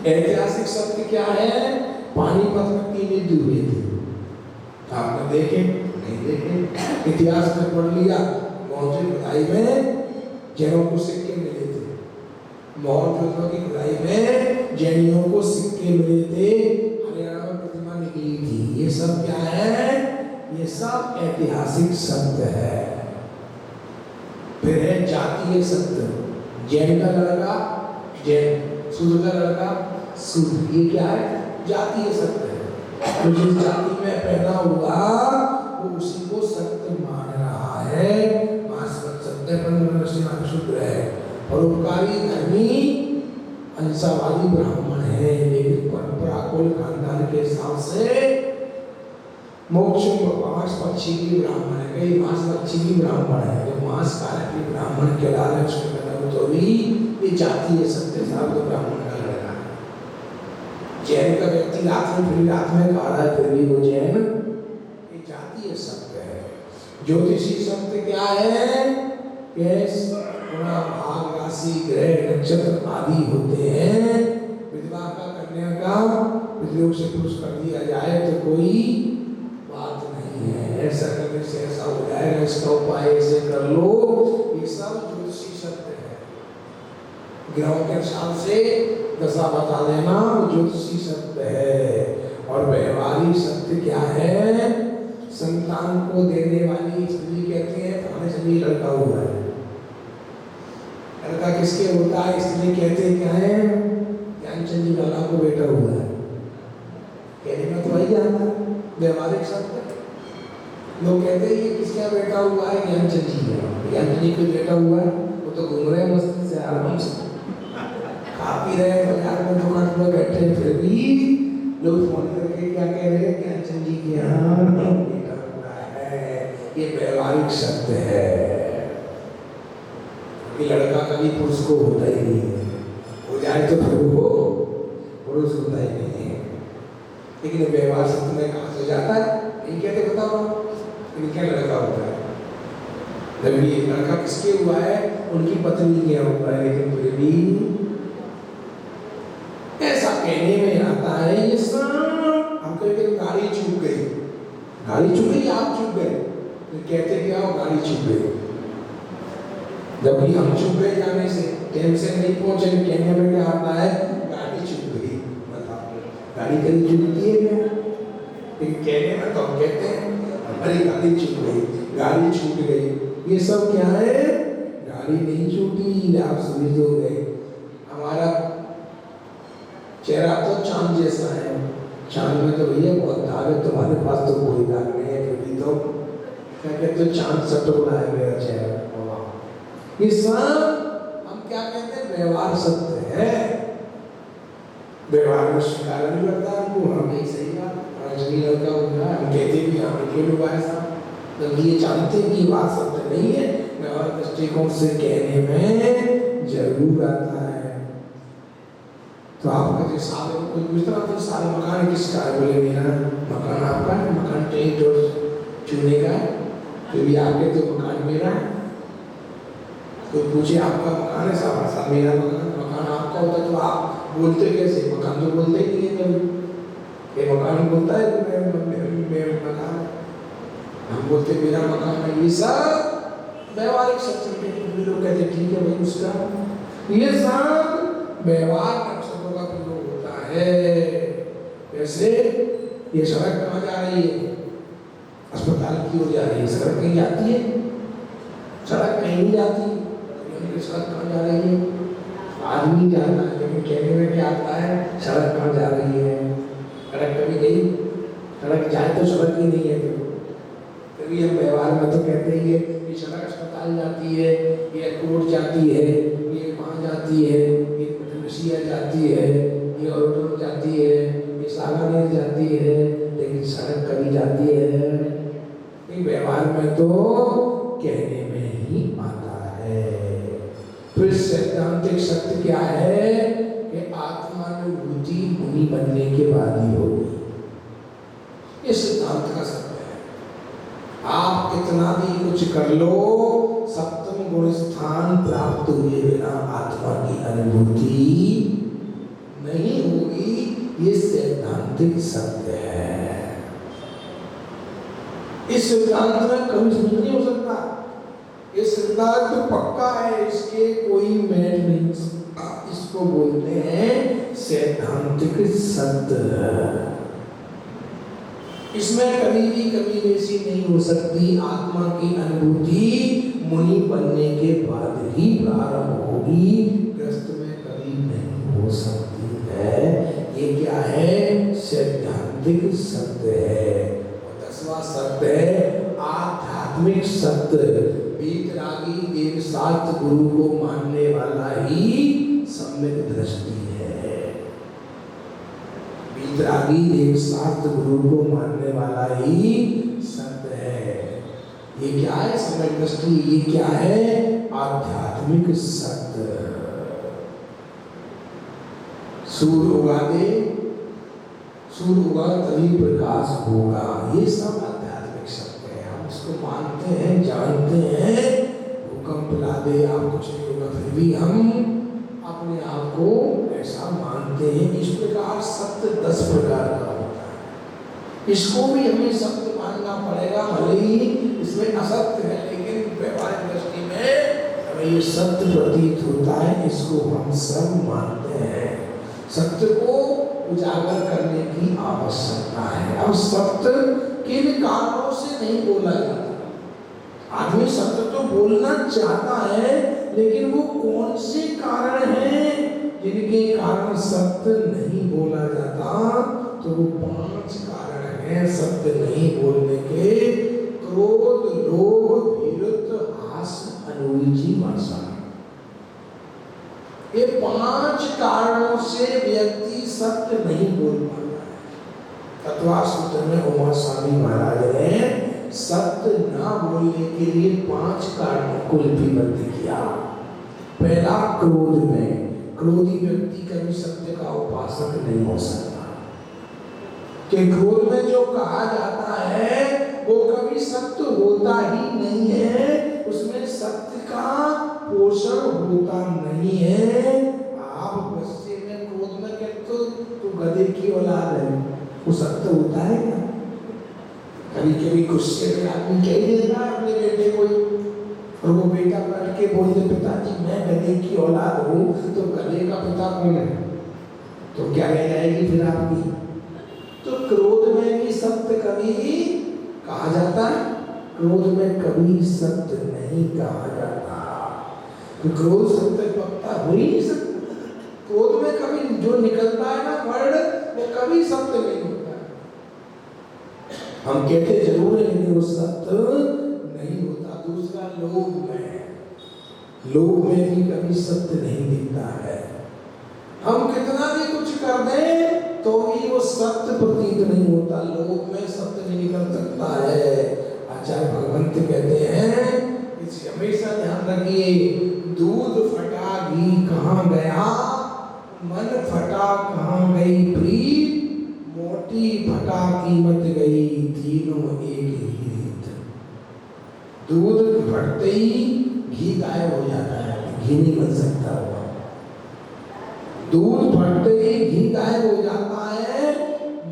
ऐतिहासिक सत्य क्या है? पानीपत में 3 युद्ध हुए थे। आपने देखे? नहीं देखे? इतिहास में पढ़ लिया। मोहन खुदाई में जैनों को सिक्के मिले थे। मोहन की खुदाई में जैनियों को सिक्के मिले थे। हरियाणा में प्रतिमा निकली थी। ये सब क्या है? ये सब ऐतिहासिक सत्य है। फिर है जातीय सत्य। जैन का लड़का जैन, शूद्र का लड़का शूद्र। ये क्या है? जातीय सत्य है। तो जिस जाति में पैदा हुआ वो उसी को सत्य मान रहा है। सत्य शूद्र है। परोपकारी धर्मी अंशावादी ब्राह्मण है। लेकिन परंपरा कुल खानदान के हिसाब से मोक्ष मांस पक्षी की ब्राह्मण है। कई मांस पक्षी की ब्राह्मण है। जो मांस कारक की ब्राह्मण के लाल तो भी ये जातीय सत्य साहब तो ब्राह्मण का लड़का है। जैन का व्यक्ति रात में खा रहा है फिर भी वो जैन, ये जातीय सत्य है। ज्योतिषी सत्य क्या है? भाग राशि ग्रह नक्षत्र आदि होते हैं। विधवा का कन्या का वियोग से पुरुष कर दिया जाए तो कोई बात नहीं है। ऐसा करने से ऐसा हो जाएगा, इसका उपाय ऐसे कर लो। ये सब ज्योतिषी सत्य है। ग्रहों के हिसाब से दशा बता देना ज्योतिषी सत्य है। और व्यवहारिक सत्य क्या है? संतान को देने वाली स्त्री कहती है फलाने से भी लड़का हुआ है। लड़का किसके होता है? स्त्री कहते हैं क्या है? ज्ञानचंद जी लाला को बेटा हुआ है। कहने में तो वही आता है व्यवहारिक सत्य। लोग कहते हैं ये किसका बेटा हुआ है? ज्ञानचंद जी का। ज्ञानचंद जी को बेटा हुआ है, वो तो घूम रहे हैं मस्ती से, आराम से खा पी रहे हैं, बाजार में दुकान पर बैठे, फिर भी लोग फोन करके क्या कह रहे हैं? ज्ञानचंद जी के यहाँ बेटा हुआ है। ये व्यवहारिक सत्य है। कि लड़का कभी पुरुष को होता ही नहीं है। हो जाए तो फिर वो पुरुष होता ही नहीं है। लेकिन व्यवहार सत्य में कहाँ से जाता है? नहीं कहते बताओ, लेकिन क्या लड़का होता है? जब ये लड़का किसके हुआ है? उनकी पत्नी क्या हुआ है। लेकिन फिर भी ऐसा कहने में आता है ये सब। हम कहेंगे गाड़ी छूट गई, गाड़ी छूट गई, आप छूट गए, तो कहते क्या हो? गाड़ी छूट गई। जब भी हम छूट गए जाने से टाइम से नहीं पहुंचे, कहने में क्या आता है, गाड़ी छूट गई। बताओ, गाड़ी कभी छूटती है क्या? लेकिन कहने में तो हम कहते हैं हमारी गाड़ी छूट गई, गाड़ी छूट गई। ये सब क्या है? गाड़ी नहीं छूटी, आप समझ दोगे। हमारा चेहरा तो चांद जैसा है, चांद में तो भैया बहुत दाग है, तुम्हारे पास तो कोई दाग नहीं है, क्योंकि तो क्या कहते हो, चांद सटोला है मेरा चेहरा। ये सब हम क्या कहते हैं, व्यवहार सत्य है। व्यवहार में स्वीकार नहीं करता हमको, हाँ नहीं सही बात, नहीं लड़का होगा, हम कहते भी हाँ क्यों हुआ ऐसा, जब ये जानते हैं कि बात सत्य नहीं है, व्यवहार दृष्टिकोण से कहने में जरूर आता है। तो आपका जो सारे कोई मित्र तो सारे मकान किसका है? बोले मेरा मकान आपका है, मकान टेंट और चूने का है, तो भी आप कहते हो मकान मेरा है। कोई पूछे आपका मकान है, साहब मेरा मकान, मकान आपका होता तो आप बोलते कैसे? मकान तो बोलते ही नहीं है कभी, ये मकान बोलता है कि मैं मकान, हम बोलते मेरा मकान है। ये सब व्यवहारिक सत्य के लोग कहते ठीक है भाई उसका, ये सब व्यवहार शब्दों का प्रयोग होता है। जैसे ये सड़क कहाँ जा रही है? अस्पताल की ओर जा रही है, सड़क कहीं जाती है? सड़क कहीं नहीं जाती, सड़क कहाँ जा रही है? आदमी जाना है, लेकिन कहने में क्या आता है, सड़क कहाँ जा रही है? सड़क कभी गई? सड़क जाए तो सड़क ही नहीं है। कभी हम व्यवहार में तो कहते ही है ये सड़क अस्पताल जाती है, ये कोर्ट जाती है, ये वहाँ जाती है, ये मटनसिया जाती है, ये औरतों जाती है, ये सागानेर जाती है, लेकिन सड़क कभी जाती है? ये व्यवहार में तो कहने में ही आता है। फिर सैद्धांतिक सत्य क्या है कि आत्मानुभूति मुनि बनने के बाद ही होगी। ये सिद्धांत का सत्य है। आप कितना भी कुछ कर लो, सप्तम गुण स्थान प्राप्त हुए बिना आत्मा की अनुभूति नहीं होगी। ये सैद्धांतिक सत्य है। इस सिद्धांत में कभी समझ नहीं हो सकता। ये सिद्धांत पक्का है, इसके कोई मेट नहीं। इसको बोलते हैं सैद्धांतिक सत्य। इसमें कभी भी कभी वैसी नहीं हो सकती। आत्मा की अनुभूति मुनि बनने के बाद ही प्रारंभ होगी, ग्रस्त में कभी नहीं हो सकती है। ये क्या है? सैद्धांतिक सत्य है। और 10वां सत्य है आध्यात्मिक सत्य। वीतरागी देव शास्त्र गुरु को मानने वाला ही सम्यक दृष्टि है। वीतरागी देव शास्त्र गुरु को मानने वाला ही सत्य है। ये क्या है? सम्यक दृष्टि। ये क्या है? आध्यात्मिक सत्य। सूर्य उगा दे, सूर्य उगा तभी प्रकाश होगा। ये सब आध्यात्मिक सत्य है। हम इसको मानते हैं, जानते हैं। भूकंप ला दे, आप कुछ नहीं होगा, फिर भी हम अपने आप को ऐसा मानते हैं। इस प्रकार सत्य 10 प्रकार का होता है। इसको भी हमें सत्य मानना पड़ेगा, भले ही इसमें असत्य है, लेकिन व्यवहारिक दृष्टि में हमें ये सत्य प्रतीत होता है। इसको हम सब मानते हैं। सत्य को उजागर करने की आवश्यकता है। अब सत्य किन कारणों से नहीं बोला जाता? आदमी सत्य तो बोलना चाहता है, लेकिन वो कौन से कारण हैं जिनके कारण सत्य नहीं बोला जाता? तो वो 5 कारण हैं सत्य नहीं बोलने के। क्रोध, लोभ, वीरत्व, हास्य, अनुरुचि, वर्षा। ये 5 कारणों से व्यक्ति सत्य नहीं बोल पाता है। तत्वा सूत्र में उमा स्वामी महाराज ने सत्य ना बोलने के लिए 5 कारणों को लिपिबद्ध किया। पहला, क्रोध में। क्रोधी व्यक्ति कभी सत्य का उपासक नहीं हो सकता। कि क्रोध में जो कहा जाता है वो कभी सत्य होता ही नहीं है, उसमें सत्य का पोषण होता नहीं है। आप गुस्से में, क्रोध में कहते हो तो गधे की औलाद है, वो सत्य होता है क्या? कभी कभी गुस्से में आदमी कह देता है अपने बेटे को, और वो बेटा पलट के बोले पिताजी मैं गधे की औलाद हूँ तो गधे का पिता कौन है? तो क्या रह जाएगी फिर आपकी? तो क्रोध में भी सत्य कभी कहा जाता है, क्रोध में कभी सत्य नहीं कहा जाता। क्रोध सत्य पक्का हो ही नहीं सकता। क्रोध में कभी जो निकलता है ना वर्ड वो कभी सत्य नहीं होता। हम कहते जरूर है लेकिन वो सत्य नहीं होता। दूसरा लोभ में भी कभी सत्य नहीं दिखता है। हम कितना भी कुछ कर दें तो भी वो सत्य प्रतीत नहीं होता। लोभ में सत्य नहीं निकल सकता है। आचार्य भगवंत कहते हैं इसे हमेशा ध्यान रखिए, दूध फटा घी कहाँ गया, मन फटा कहाँ गई प्रीत, मोटी फटा कीमत गई, तीनों एक ही रीत। दूध फटते ही घी गायब हो जाता है, घी नहीं बन सकता हुआ। दूध फटते ही घी गायब हो जाता है,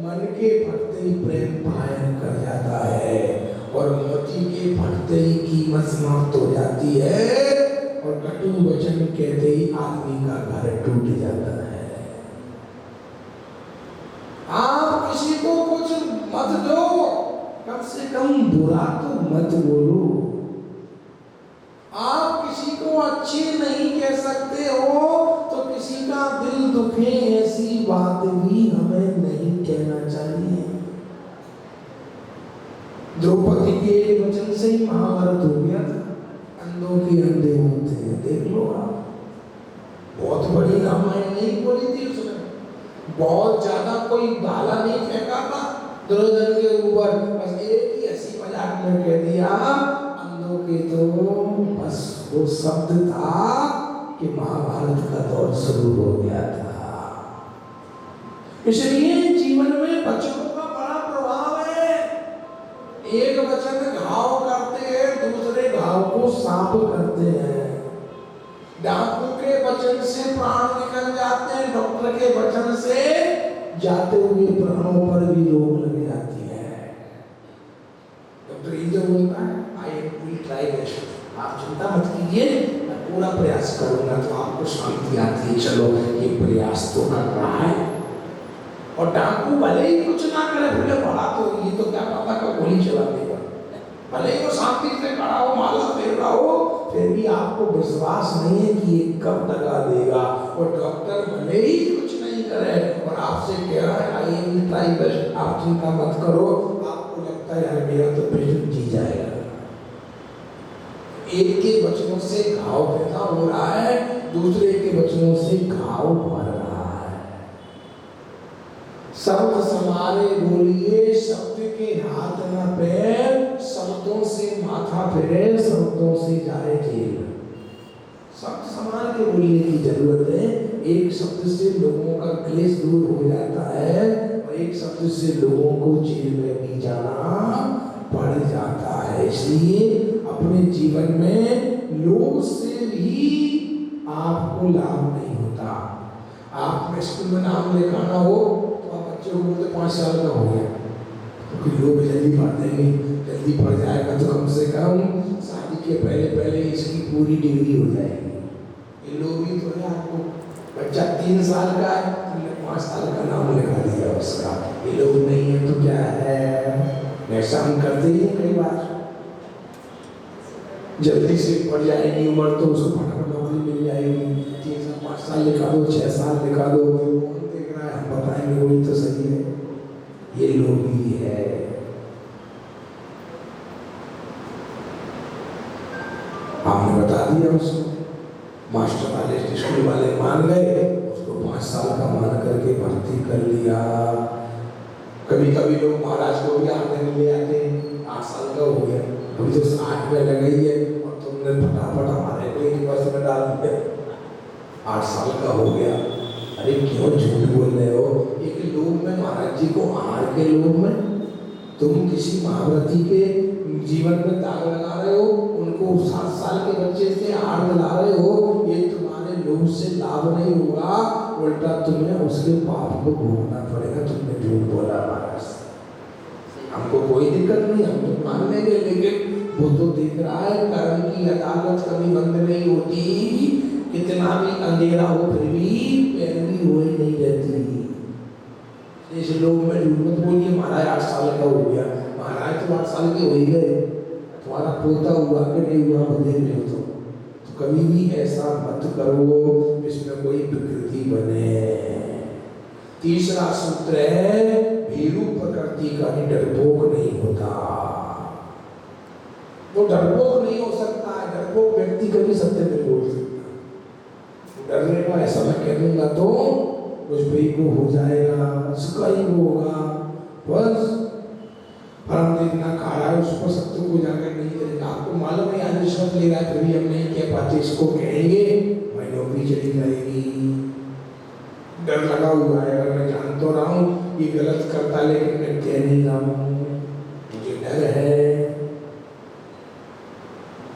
मन के फटते ही प्रेम पलायन कर जाता है, और मोती के फटते ही कीमत समाप्त हो जाती है, और कटु वचन कहते ही आदमी का घर टूट जाता है। आप किसी को कुछ मत दो, कम से कम बुरा तो मत बोलो। आप किसी को अच्छे नहीं कह सकते हो तो किसी का दिल दुखे ऐसी बात भी हमें नहीं कहना चाहिए। द्रौपदी के वचन से ही महाभारत हो गया था। अंधों के अंधे होते हैं, देख लो आप। बहुत बड़ी रामायण नहीं बोली थी उसने, बहुत ज्यादा कोई गाला नहीं फेंका था दुर्योधन के ऊपर, बस एक ही हंसी मजाक में कह दिया अंधों के, तो बस वो शब्द था कि महाभारत का दौर शुरू हो गया था। इसलिए जीवन में वचनों का बड़ा प्रभाव है। एक वचन घाव करते हैं, दूसरे घाव को साफ करते हैं। डाकू के वचन से प्राण निकल जाते हैं, डॉक्टर के वचन से जाते हुए प्राणों पर भी रोग लग जाती है। डॉक्टर ये जो बोलता है आई विल ट्राई बेस्ट, आप चिंता मत कीजिए, मैं पूरा प्रयास करूंगा, तो आपको शांति आती है, चलो ये प्रयास तो कर रहा है। और डाकू भले ही कुछ ना करे, भले बड़ा तो ये तो क्या पता कब गोली चला देगा, भले ही वो शांति से खड़ा हो, माला फेर रहा हो, फिर भी आपको विश्वास नहीं है कि ये कब लगा देगा। और डॉक्टर भले ही कुछ नहीं करे और आपसे कह रहा है आई विल ट्राई बेस्ट, आप चिंता मत करो, आपको लगता है यार मेरा तो पेशेंट जी जाएगा। एक के वचनों से घाव पैदा हो रहा है, दूसरे के वचनों से घाव भर रहा है। शब्द समारे बोलिए, शब्द के हाथ न पैर, शब्दों से माथा फिरे, शब्दों से जाए जेल। शब्द संभाल के बोलने की जरूरत है। एक शब्द से लोगों का क्लेश दूर हो जाता है और एक शब्द से लोगों को जेल में भी जाना पड़ जाता है। इसलिए अपने जीवन में लोग से भी आपको लाभ नहीं होता। आप स्कूल में नाम लिखाना हो तो आप बच्चे को बोलते 5 साल का हो गया, क्योंकि लोग जल्दी पढ़ देंगे, जल्दी पढ़ जाएगा तो कम से कम शादी के पहले पहले इसकी पूरी डिग्री हो जाएगी। ये लोग भी तो है, आपको बच्चा 3 साल का है तो 5 साल का नाम लिखा दिया उसका। ये लोग नहीं है तो क्या है, ऐसा हम करते ही कई बार। जल्दी से पढ़ जाएगी उम्र तो उसको फटाफट नौकरी मिल जाएगी, 3 साल 5 साल लिखा दो, 6 साल लिखा दो, कौन देख रहा है, हम बताएंगे वही तो सही है। ये लोग ही है। आपने बता दिया उसको, मास्टर वाले स्कूल वाले मान गए, उसको 5 साल का मान करके भर्ती कर लिया। कभी कभी लोग महाराज को भी आने में ले आते, 8 साल का हो गया, अभी तो 8 में लग गई है और तुमने फटाफट हमारे को एक वर्ष में डाल दिया, 8 साल का हो गया। अरे क्यों झूठ बोल रहे हो? एक लोग में महाराज जी को आहार के लोग में तुम किसी महाव्रती के जीवन में दाग लगा रहे हो, उनको 7 साल के बच्चे से आहार दिला रहे हो, ये तुम्हारे लोग से लाभ नहीं होगा, उल्टा तुम्हें उसके पाप को भोगना पड़ेगा। तुमने झूठ बोला महाराज, हमको कोई दिक्कत नहीं, हम तो मान लेंगे, लेकिन वो तो देख रहा है कर्म की अदालत कभी बंद नहीं होती, कितना भी अंधेरा हो फिर भी पैरवी हो ही नहीं रहती। जैसे लोग में झूठ मत बोलिए महाराज 8 साल का हो गया, महाराज तो 8 साल के हो ही गए, तुम्हारा पोता हुआ कि नहीं हुआ वो देख लो। तो कभी भी ऐसा मत करो जिसमें कोई विकृति बने। तीसरा सूत्र है भीरू प्रकृति का भी डरपोक नहीं होता। वो डरपोक नहीं हो सकता है, डरपोक व्यक्ति कभी सत्य नहीं बोल सकता। डरने का ऐसा मैं कह दूंगा तो कुछ भी को हो जाएगा, उसका ही वो होगा, बस परम देखना खा रहा है उसको सत्य को जाकर नहीं करेगा। आपको मालूम है आज रिश्वत ले रहा है फिर भी हम नहीं कह पाते, इसको कहेंगे भाई नौकरी चली जाएगी। डर लगा हुआ है, अगर मैं जान तो रहा हूँ ये गलत करता लेकिन मैं कह नहीं रहा हूँ, मुझे डर है।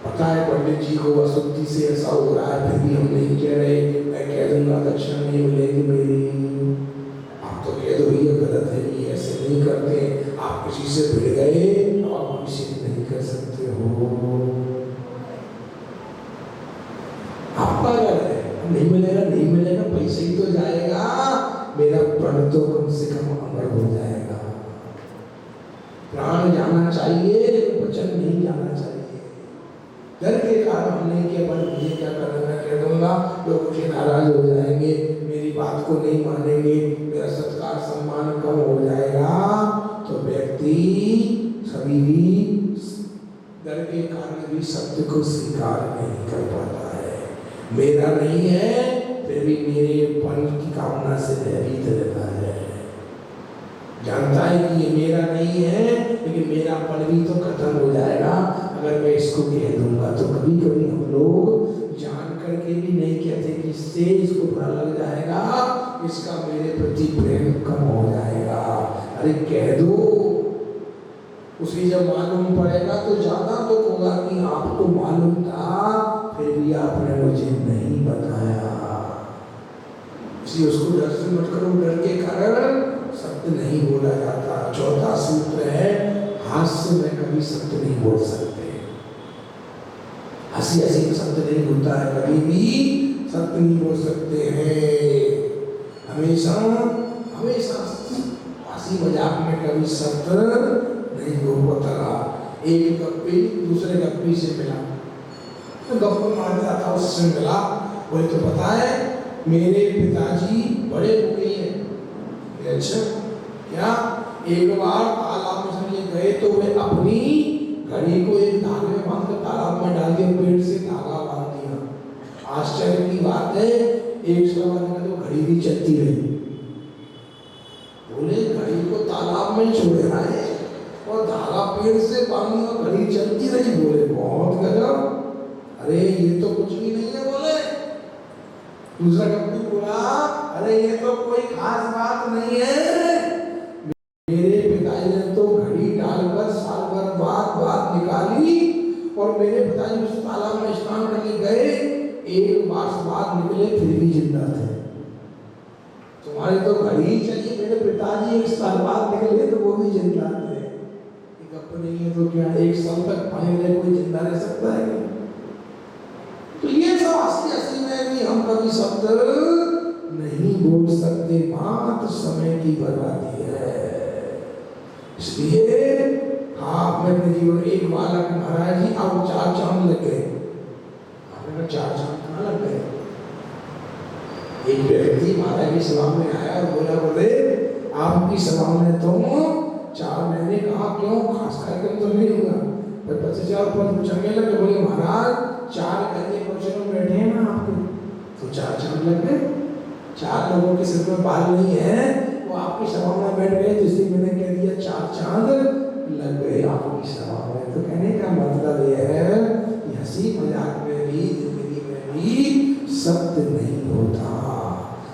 पता है पंडित जी को अशुद्धि से ऐसा हो रहा है फिर भी हम नहीं कह रहे, मैं कह दूंगा दक्षिणा नहीं मिलेगी मेरी। आप तो कह दो ये गलत है, ये ऐसे नहीं करते, आप किसी से भिड़ गए तो आप किसी से नहीं कर सकते हो। आपका डर है नहीं मिलेगा, नहीं मिलेगा, पैसे ही तो जाएगा, मेरा प्रण तो कम से कम अमर हो जाएगा। प्राण जाना चाहिए लेकिन वचन नहीं जाना चाहिए। डर के कारण हम नहीं किया, पर मुझे क्या करना, मैं कह दूंगा लोग मुझे नाराज हो जाएंगे, मेरी बात को नहीं मानेंगे, मेरा सत्कार सम्मान कम हो जाएगा। तो व्यक्ति कभी भी डर के कारण भी सत्य को स्वीकार नहीं कर पाता है। मेरा नहीं है फिर भी मेरे पन की कामना से भयभीत रहता है, जानता है कि ये मेरा नहीं है लेकिन मेरा पन भी तो खत्म हो जाएगा अगर मैं इसको कह दूंगा। तो कभी कभी हम लोग जान करके भी नहीं कहते कि इससे इसको बुरा लग जाएगा, इसका मेरे प्रति प्रेम कम हो जाएगा। अरे कह दो, उसे जब मालूम पड़ेगा तो ज्यादा दुख होगा कि आपको मालूम था फिर भी आपने मुझे नहीं बताया। इसलिए उसको डर से मत करो, डर के कारण सत्य नहीं बोला जाता। चौथा सूत्र है हास्य में कभी सत्य नहीं बोल सकते। हंसी हंसी में सत्य नहीं बोलता है, कभी भी सत्य नहीं बोल सकते हैं। हमेशा हमेशा हंसी मजाक में कभी सत्य नहीं बोल पाता। एक गप्पी दूसरे गप्पी से मिला तो गप्पा मार जाता, उससे मिला, वही तो पता है मेरे पिताजी बड़े हो गए हैं। अच्छा क्या एक बार तालाब में चले गए तो वे अपनी घड़ी को एक धागे में बांधकर तालाब में डाल दिया, पेड़ से धागा बांध दिया। आश्चर्य की बात है एक समय बाद तो घड़ी भी चलती रही। बोले घड़ी को तालाब में छोड़ रहा है और धागा पेड़ से बांधी और घड़ी चलती रही। बोले बहुत गजब, अरे ये तो कुछ भी नहीं है। बोले दूसरा कभी बोला अरे ये तो कोई खास बात नहीं है, मेरे पिताजी ने तो घड़ी डालकर साल भर बाद निकाली और मेरे पिताजी उस तालाब में स्नान करने गए, एक वर्ष बाद निकले फिर भी जिंदा थे। तुम्हारे तो घड़ी चली, मेरे पिताजी 1 साल बाद निकले तो वो भी जिंदा थे। एक अपने है तो क्या 1 साल तक पानी में कोई जिंदा रह सकता है? तो ये सब असली में भी हम कभी सत्य नहीं बोल सकते, मात्र समय की बर्बादी है। इसलिए आप मेरे जीवन एक बालक महाराज जी आप 4 चांद लग गए। आपने 4 चांद कहाँ लग गए? एक व्यक्ति महाराज की सभा में आया और बोले आपकी सभा में तो 4 महीने कहा, क्यों खास कार्यक्रम तो नहीं होगा? पर 50,000 पद चंगे लगे। बोले महाराज 4 कन्या क्वेश्चन में बैठे हैं ना आपके, तो 4 चांद लग गए। 4 लोगों के सिर में बाल नहीं है, वो आपकी सभा में बैठ गए, जिससे मैंने कह दिया 4 चांद लग गए आपकी सभा में। तो कहने का मतलब यह है कि हंसी मजाक में भी जिंदगी में भी सत्य नहीं होता।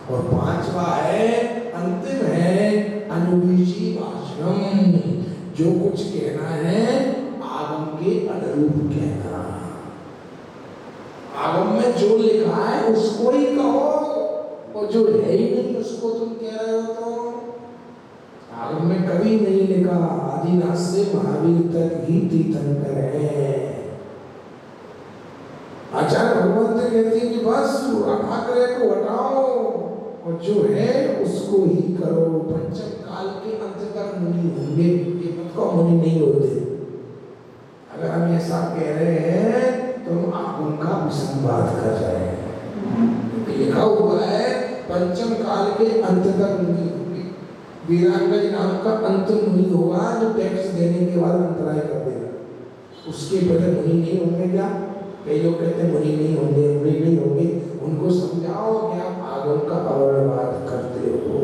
और 5वां है, अंतिम है अनुबीजी भाषणम, जो कुछ कहना है आगम के अनुरूप कहना। आगम में जो लिखा है उसको ही कहो, और जो है ही नहीं उसको तुम कह रहे हो। तो आगम में कभी नहीं लिखा आदिनाथ से महावीर तक ही तीर्थंकर है। कहती है कि बस आग्रह को हटाओ और जो है उसको ही करो। पंचम काल के अंत तक मुनि होंगे, ये मत को मुनि नहीं होते। अगर हम ऐसा कह रहे हैं तो हम आगम का विसंवाद कर रहे हैं। लिखा हुआ है पंचम काल के अंत तक मुनि होंगे। वीरांगज नाम का अंत मुनि होगा जो टैक्स देने के बाद अंतराय कर देगा, उसके पहले मुनि नहीं होंगे। क्या कई लोग कहते हैं मुनि नहीं होंगे, मुनि नहीं होंगे, उनको समझाओ कि आप आगम का अवरणवाद करते हो।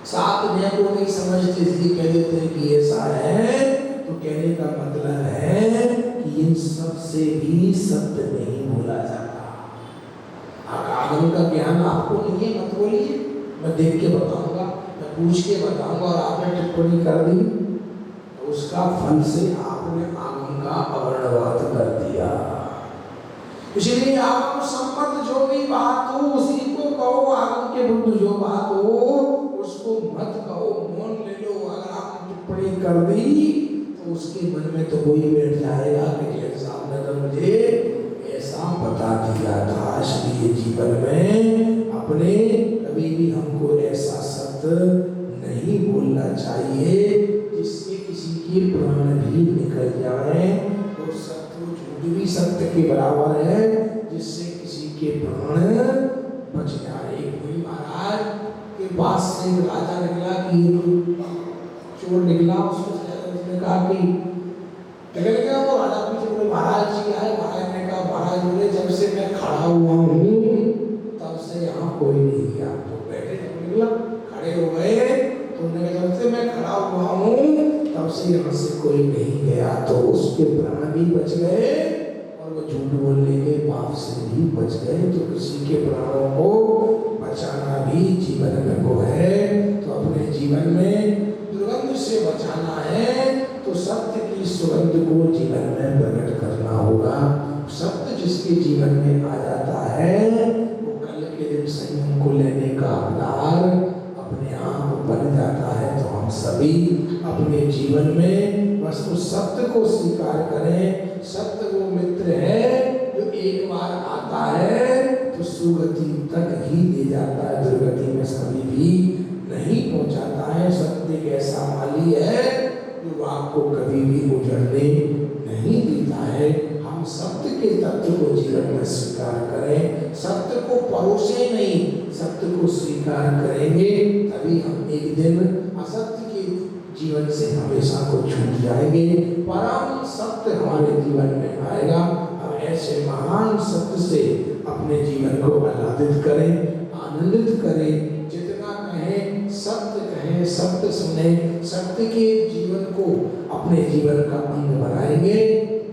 सात नियम को नहीं समझते इसलिए कह देते हैं कि ऐसा है, तो कहने का मतलब है कि इन सब से भी सत्य नहीं भूला जाता। आगम का ज्ञान आपको नहीं है मत बोलिए, मैं देख के बताऊंगा, मैं पूछ के बताऊंगा और आपने टिप्पणी कर दी तो उसका फल से आपने आगम का अवरणवाद कर दिया। इसलिए आगम सम्मत जो भी बात हो उसी को कहो, आगम के विरुद्ध जो बात हो उसको मत कहो, मौन ले लो। अगर आपने टिप्पणी कर दी तो उसके मन में तो वही बैठ जाएगा कि सामने तो मुझे ऐसा बता दिया था। इसलिए जीवन में अपने कभी भी हमको ऐसा सत्य नहीं बोलना चाहिए जिससे किसी के प्राण भी निकल जाए। तो सत्य झूठ भी सत्य के बराबर है जिससे किसी के प्राण बच जाए। कोई महाराज के पास से राजा निकला कि चोर निकला, उसने कहा कि निकल गया। वो राजा पीछे बोले महाराज जी आए। महाराज ने कहा महाराज बोले जब से मैं खड़ा हुआ हूँ तब से यहाँ कोई नहीं गया। तो बैठे निकला, खड़े हो गए तो जब से मैं खड़ा हुआ हूँ तब से यहाँ से कोई नहीं गया। तो उसके प्राण भी बच गए और वो झूठ बोलने के पाप से भी बच गए। तो किसी के प्राणों को बचाना भी जीवन में वो है। तो अपने जीवन में दुर्गंध से बचाना है तो सत्य की सुगंध को जीवन में प्रकट करना होगा। सत्य जिसके जीवन में आ जाता है वो कल के दिन संयम को लेने का हकदार अपने आप बन जाता है। तो हम सभी अपने जीवन में बस उस सत्य को स्वीकार करें। सत्य वो मित्र है जो एक बार आता है तो सुगति तक ही ले जाता है, दुर्गति में कभी भी नहीं पहुंचाता है। सत्य एक ऐसा माली है जो आपको कभी भी उजड़ने नहीं देता है। हम सत्य के तत्व को जीवन में स्वीकार करें, सत्य को परोसे नहीं, सत्य को स्वीकार करेंगे तभी हम एक दिन असत्य के जीवन से हमेशा को छूट जाएंगे। परम सत्य हमारे जीवन में आएगा। हम ऐसे महान सत्य से अपने जीवन को आह्लादित करें, आनंदित करें। जितना कहें सत्य सुने, सत्य के जीवन को अपने जीवन का अंग बनाएंगे।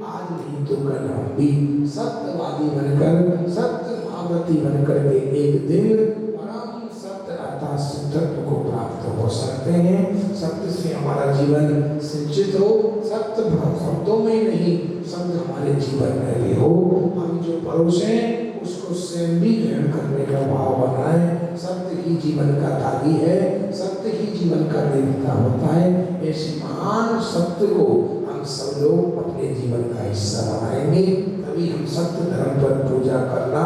आज नहीं तो कल हम भी सत्यवादी बनकर, सत्य महाव्रती बनकर के एक दिन परम सत्य अर्थात सिद्धत्व को प्राप्त हो सकते हैं। सत्य से हमारा जीवन सिंचित हो, सत्य शब्दों में ही नहीं, शब्द हमारे जीवन में भी हो। हम जो परोसे उसको स्वयं भी ग्रहण करने का भाव बनाए। सत्य ही जीवन का तागी है, सत्य ही जीवन का देवता होता है। ऐसे महान सत्य को हम सब लोग अपने जीवन का हिस्सा बनाएंगे तभी हम सत्य धर्म पर पूजा करना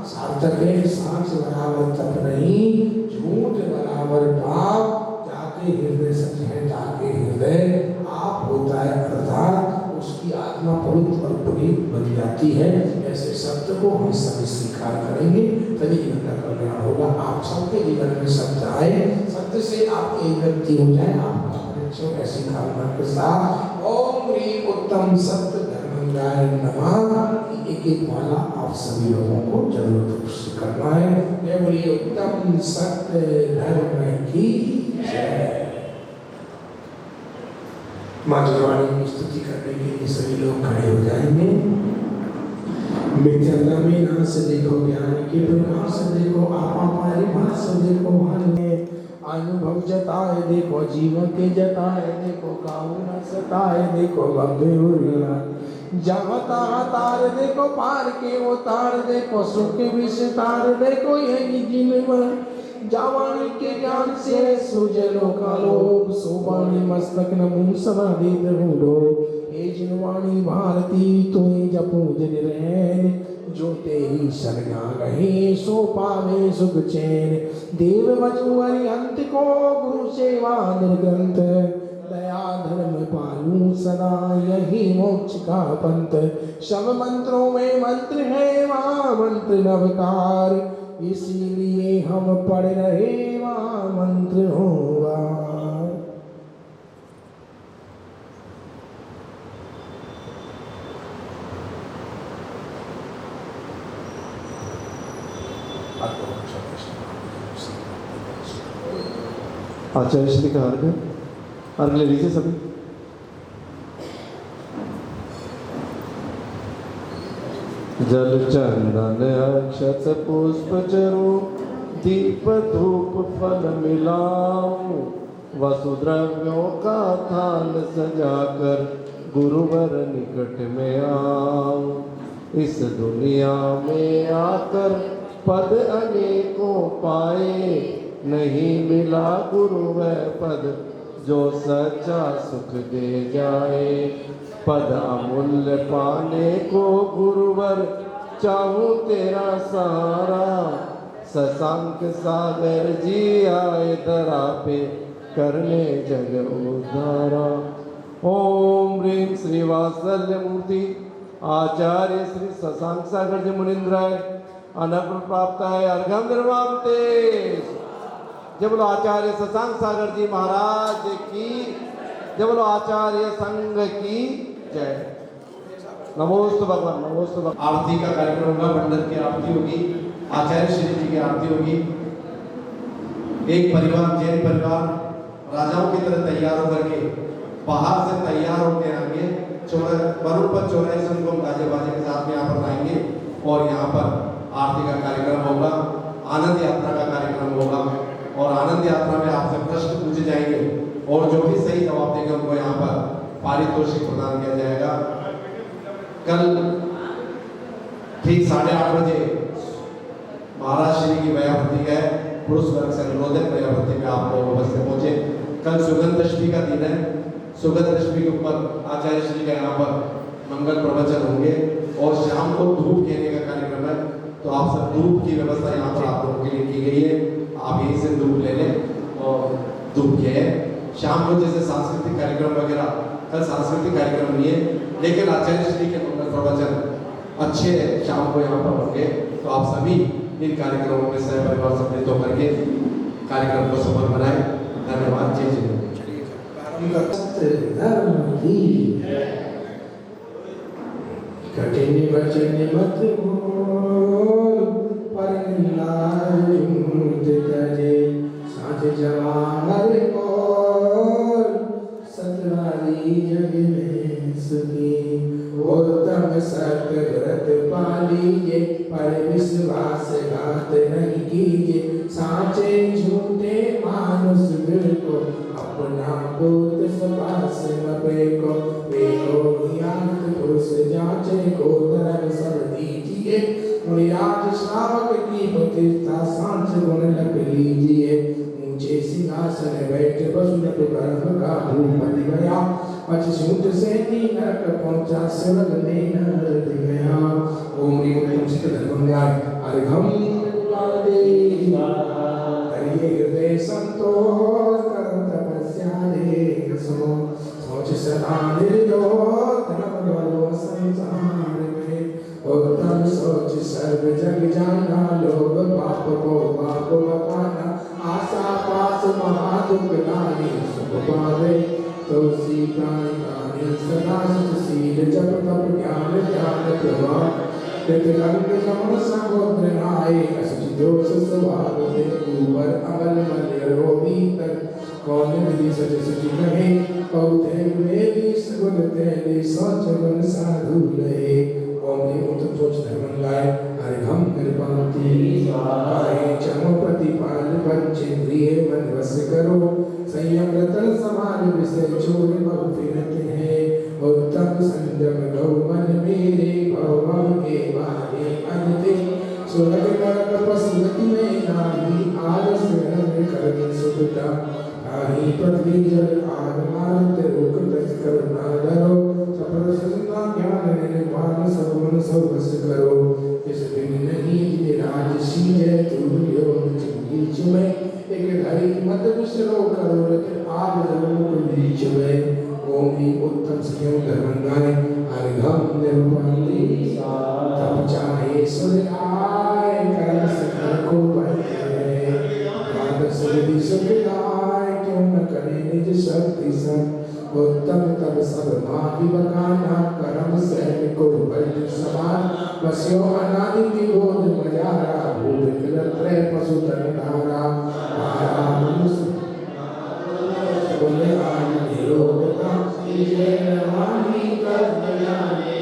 सार्थक है। सांस बराबर तप नहीं, झूठ बराबर पाप, जाके हृदय सच है जाके हृदय आप होता है, अर्थात उसकी आत्मा पवित्र और पुनीत बन जाती है। ऐसे सत्य को हम सभी स्वीकार करेंगे तभी जीवन का कल्याण होगा। आप सबके जीवन में सत्य आए, सत्य से आप एक व्यक्ति हो जाए, आपका परिचय ऐसी कामना के साथ ओम ह्रीं उत्तम सत्य धर्मंगाय नमः। एक एक माला आप सभी लोगों को जरूर करना है। ये बोलिए उत्तम सत्य धर्म की जय। माँ जगवाणी की स्तुति करने के लिए सभी लोग खड़े हो जाएंगे। मिथ्यात्व में ना से देखो, ज्ञान के प्रकाश से देखो, आपा परिभाष से देखो, मन में अनुभव जताए देखो, जीवन के जताए देखो, काऊ न सताए देखो, गंभीर जहाँ तहाँ तार देखो, पार के वो तार देखो, सुख के विस्तार देखो, यही जीवन जावाणी के ज्ञान से सुजलो कालो सोबाणी मस्तक नमून समाधि दरूडो। हे जिनवाणी भारती तुई जपू दिन रहन शरणा गहे सो पावे सुख चैन देव वचुअरि अंत को गुरु सेवा निर्ग्रंथ दया धर्म पालू सदा यही मोक्ष का पंथ सब मंत्रों में मंत्र है वहाँ मंत्र नवकार इसीलिए हम पढ़ रहे वहाँ मंत्र होगा। आचार्य श्री का अर्घ ले लीजिए सभी। जल चंदन अक्षत पुष्प चरु दीप धूप फल मिलाऊं वसुद्रव्यों का थाल सजाकर गुरुवर निकट में आऊं इस दुनिया में आकर पद अनेकों पाए नहीं मिला गुरु वह पद जो सच्चा सुख दे जाए पद अमूल्य पाने को गुरुवर चाहूं तेरा सहारा शशांक सागर जी आए धरा पे करने जग उद्धारा। ओम ह्रीं श्री वात्सल्य मूर्ति आचार्य श्री शशांक सागर जी मुनिंद्राय अनग्र प्राप्त है अर्घम निर्वाते। जय बोलो आचार्य शशांक सागर जी महाराज की जय बोलो आचार्य संघ की जय। नमोस्तु भगवान नमोस्तु भगवान। आरती का कार्यक्रम होगा, मंडल की आरती होगी, आचार्य श्री जी की आरती होगी। एक परिवार जैन परिवार राजाओं की तरह तैयार होकर के बाहर से तैयार होकर आएंगे वरुण 54 से उनको गाजे बाजे के साथ में यहाँ पर लाएंगे और यहाँ पर आरती का कार्यक्रम होगा, आनंद यात्रा का कार्यक्रम होगा और आनंद यात्रा में आपसे प्रश्न पूछे जाएंगे और जो भी सही जवाब देंगे उनको यहाँ पर पारितोषिक प्रदान किया जाएगा। कल ठीक 8:30 बजे महाराज श्री की व्यापृति है, पुरुष वर्ग से अनुरोध है व्यापृति में आप लोग अवश्य पहुंचे। कल सुगंध दशमी का दिन है, सुगंध दशमी के ऊपर आचार्य श्री का यहाँ पर मंगल प्रवचन होंगे और शाम को धूप खेलने का कार्यक्रम है, तो आप सब धूप की व्यवस्था यहाँ पर आप लोगों के लिए की गई है। आप यहीं से धूप ले लें और धूप के शाम को जैसे सांस्कृतिक कार्यक्रम वगैरह, कल सांस्कृतिक कार्यक्रम नहीं है लेकिन आचार्य श्री के मंगल प्रवचन अच्छे शाम को यहाँ पर होंगे, तो आप सभी इन कार्यक्रमों में सह परिवार सम्मिलित होकर के कार्यक्रम को सफल बनाएं। धन्यवाद। जय जय। कठिन वचन मत बोल पर निरायुध करे साथ जवाहर बोल सतवारी जग में सुखी उत्तम सत्य व्रत पालिए पर विश्वास घात नहीं कीजिए साचे झूठे मानुष को अपना बोध सपास न फेंको ज्ञान पुरुष जांचे को धर्म सब दीजिए मुनिराज श्रावक की प्रतिष्ठा सांच गुण लग लीजिए ऊंचे सिंहासन बैठे वसुदेव गर्भ का भूपति गया अच्युत से नरक पहुंचा स्वर्ग में नरक गया। ओम ह्रीं उत्तम सिद्ध धर्मंगाय अर्घम हरिये हृदय संतोष करम तपस्या देख सो सोच सदा निर्दोष धर्म वालो संसार में उत्तम सोच सर्व जग जाना लोभ पाप को पाप बपाना आशा पास महादुख नानी सुख पावे तुलसी प्राणी सदा शील जप तप ज्ञान ज्ञान प्रभा कृतकर्म समन समुद्र नाय असुच दोष स्वभाव दे ऊपर अमल मन रोगी तर कौन विधि सच सच कहे औते मेरी सगुण तेरी सोच गुण साधु लहे। ओम ह्रीं उत्तम सोच धर्मंगाय अर्घम कृपांति आए चमो प्रतिपाल पंचेंद्रिय मन वश करो संयम रतन समान विषय छोड़ बहु फिरते हैं उत्तम संयम गौ मन मेरे भवम के बारे अंते स्वर्ग नरक पशुपति में नाही आलस में करने सुखता नाही पृथ्वी जल आग मारत रोक तज करुणा धरो सफल संता ज्ञान निर्वाण सब मन सब वश करो इस दिन नहीं उत्तम सियों धर्मंगाए अर्घम निर्मली तब चाहे सुनाए करम सिखर को बंधे द्वादश विधि सुखदाय क्यों न करे निज शक्ति संग उत्तम तब सब माही बखाना करम सहन को बल समान वस्यो अनादि की गोद मजारा भूत किलत्रे पशु तरनारा आरा मनुष्य बोले आन निरोगता कीजे नवानी कर बयाने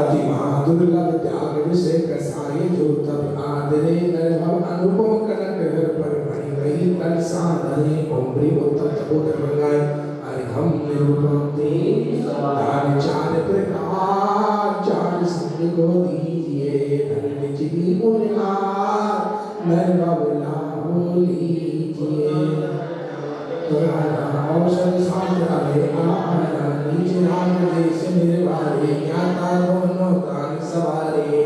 अति महादुर्लभ त्याग विषय कसाय जो तब आदरे नरभव अनुपम कनक हर पर मणि वही तल साधने ओमरी उत्तम तपोधर मंगाए अर्घम निरूपते दान चार प्रकार चार संग को दीजिए धन निज भी मुनिहार नरभव लाभ लीजिए तुम्हारा औषध सामराले आहारा नीच नाम देश निर्वारे ज्ञाता दोनों दान सवारे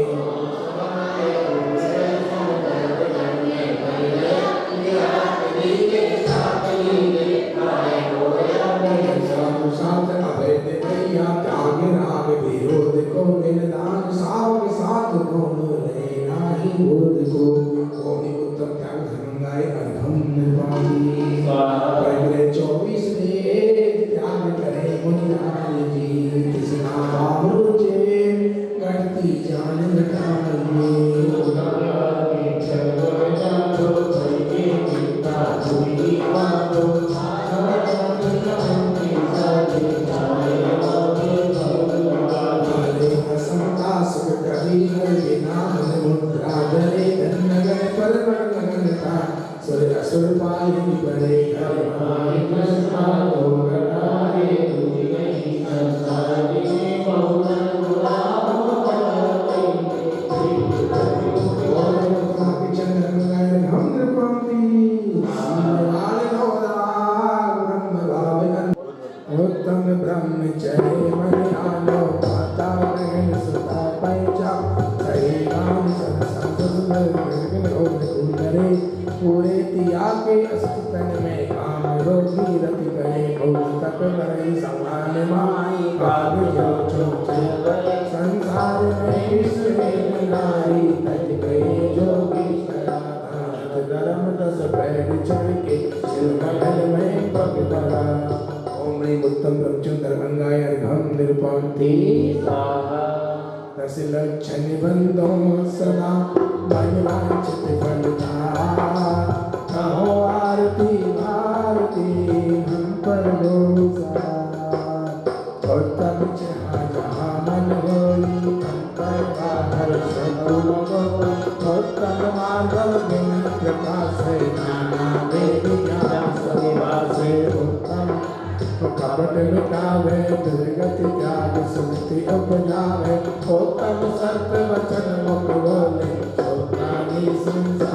साथ अवैध भैया त्याग राग विरोध को विनदान सावक साथ दोनों ले नाही बोध को कौमी उत्तम त्याग धर्मंगाए अर्घम निर्वाणी पहले 24 देव त्याग करे मुनिराज जी कृष्णा बाबूचे गढ़ती जान लटाइए उत्तम ब्रह्मचर्य मन आलो माता बहन सुता पैचा सही राम सुंदरे पूरे त्याग के अस्तित्व में काम रोगी रति करे बहुत तक बड़े समान माई काग जो छोटे संसार में कृष्ण नारी तज गए जोगी धर्म दस पैर चढ़ के शिवमहल में पग धरा ओम ह्रीं उत्तम ब्रह्मचर्य धर्मंगाय अर्घम निरूपन्ति रस लक्षण बंदो सदा मन वांछित फलता कहो आरती भारती हम पर भरोसा उत्तम जहाँ जहाँ मन होई अंतर बाहर सगुण होई उत्तम माधव गुण प्रकाश नाना वेद ज्ञान सविवासे उत्तम कपट मिटावे दुर्गति त्याग सुमति उपजावे उत्तम सत्य वचन मुख बोले प्राणी संसार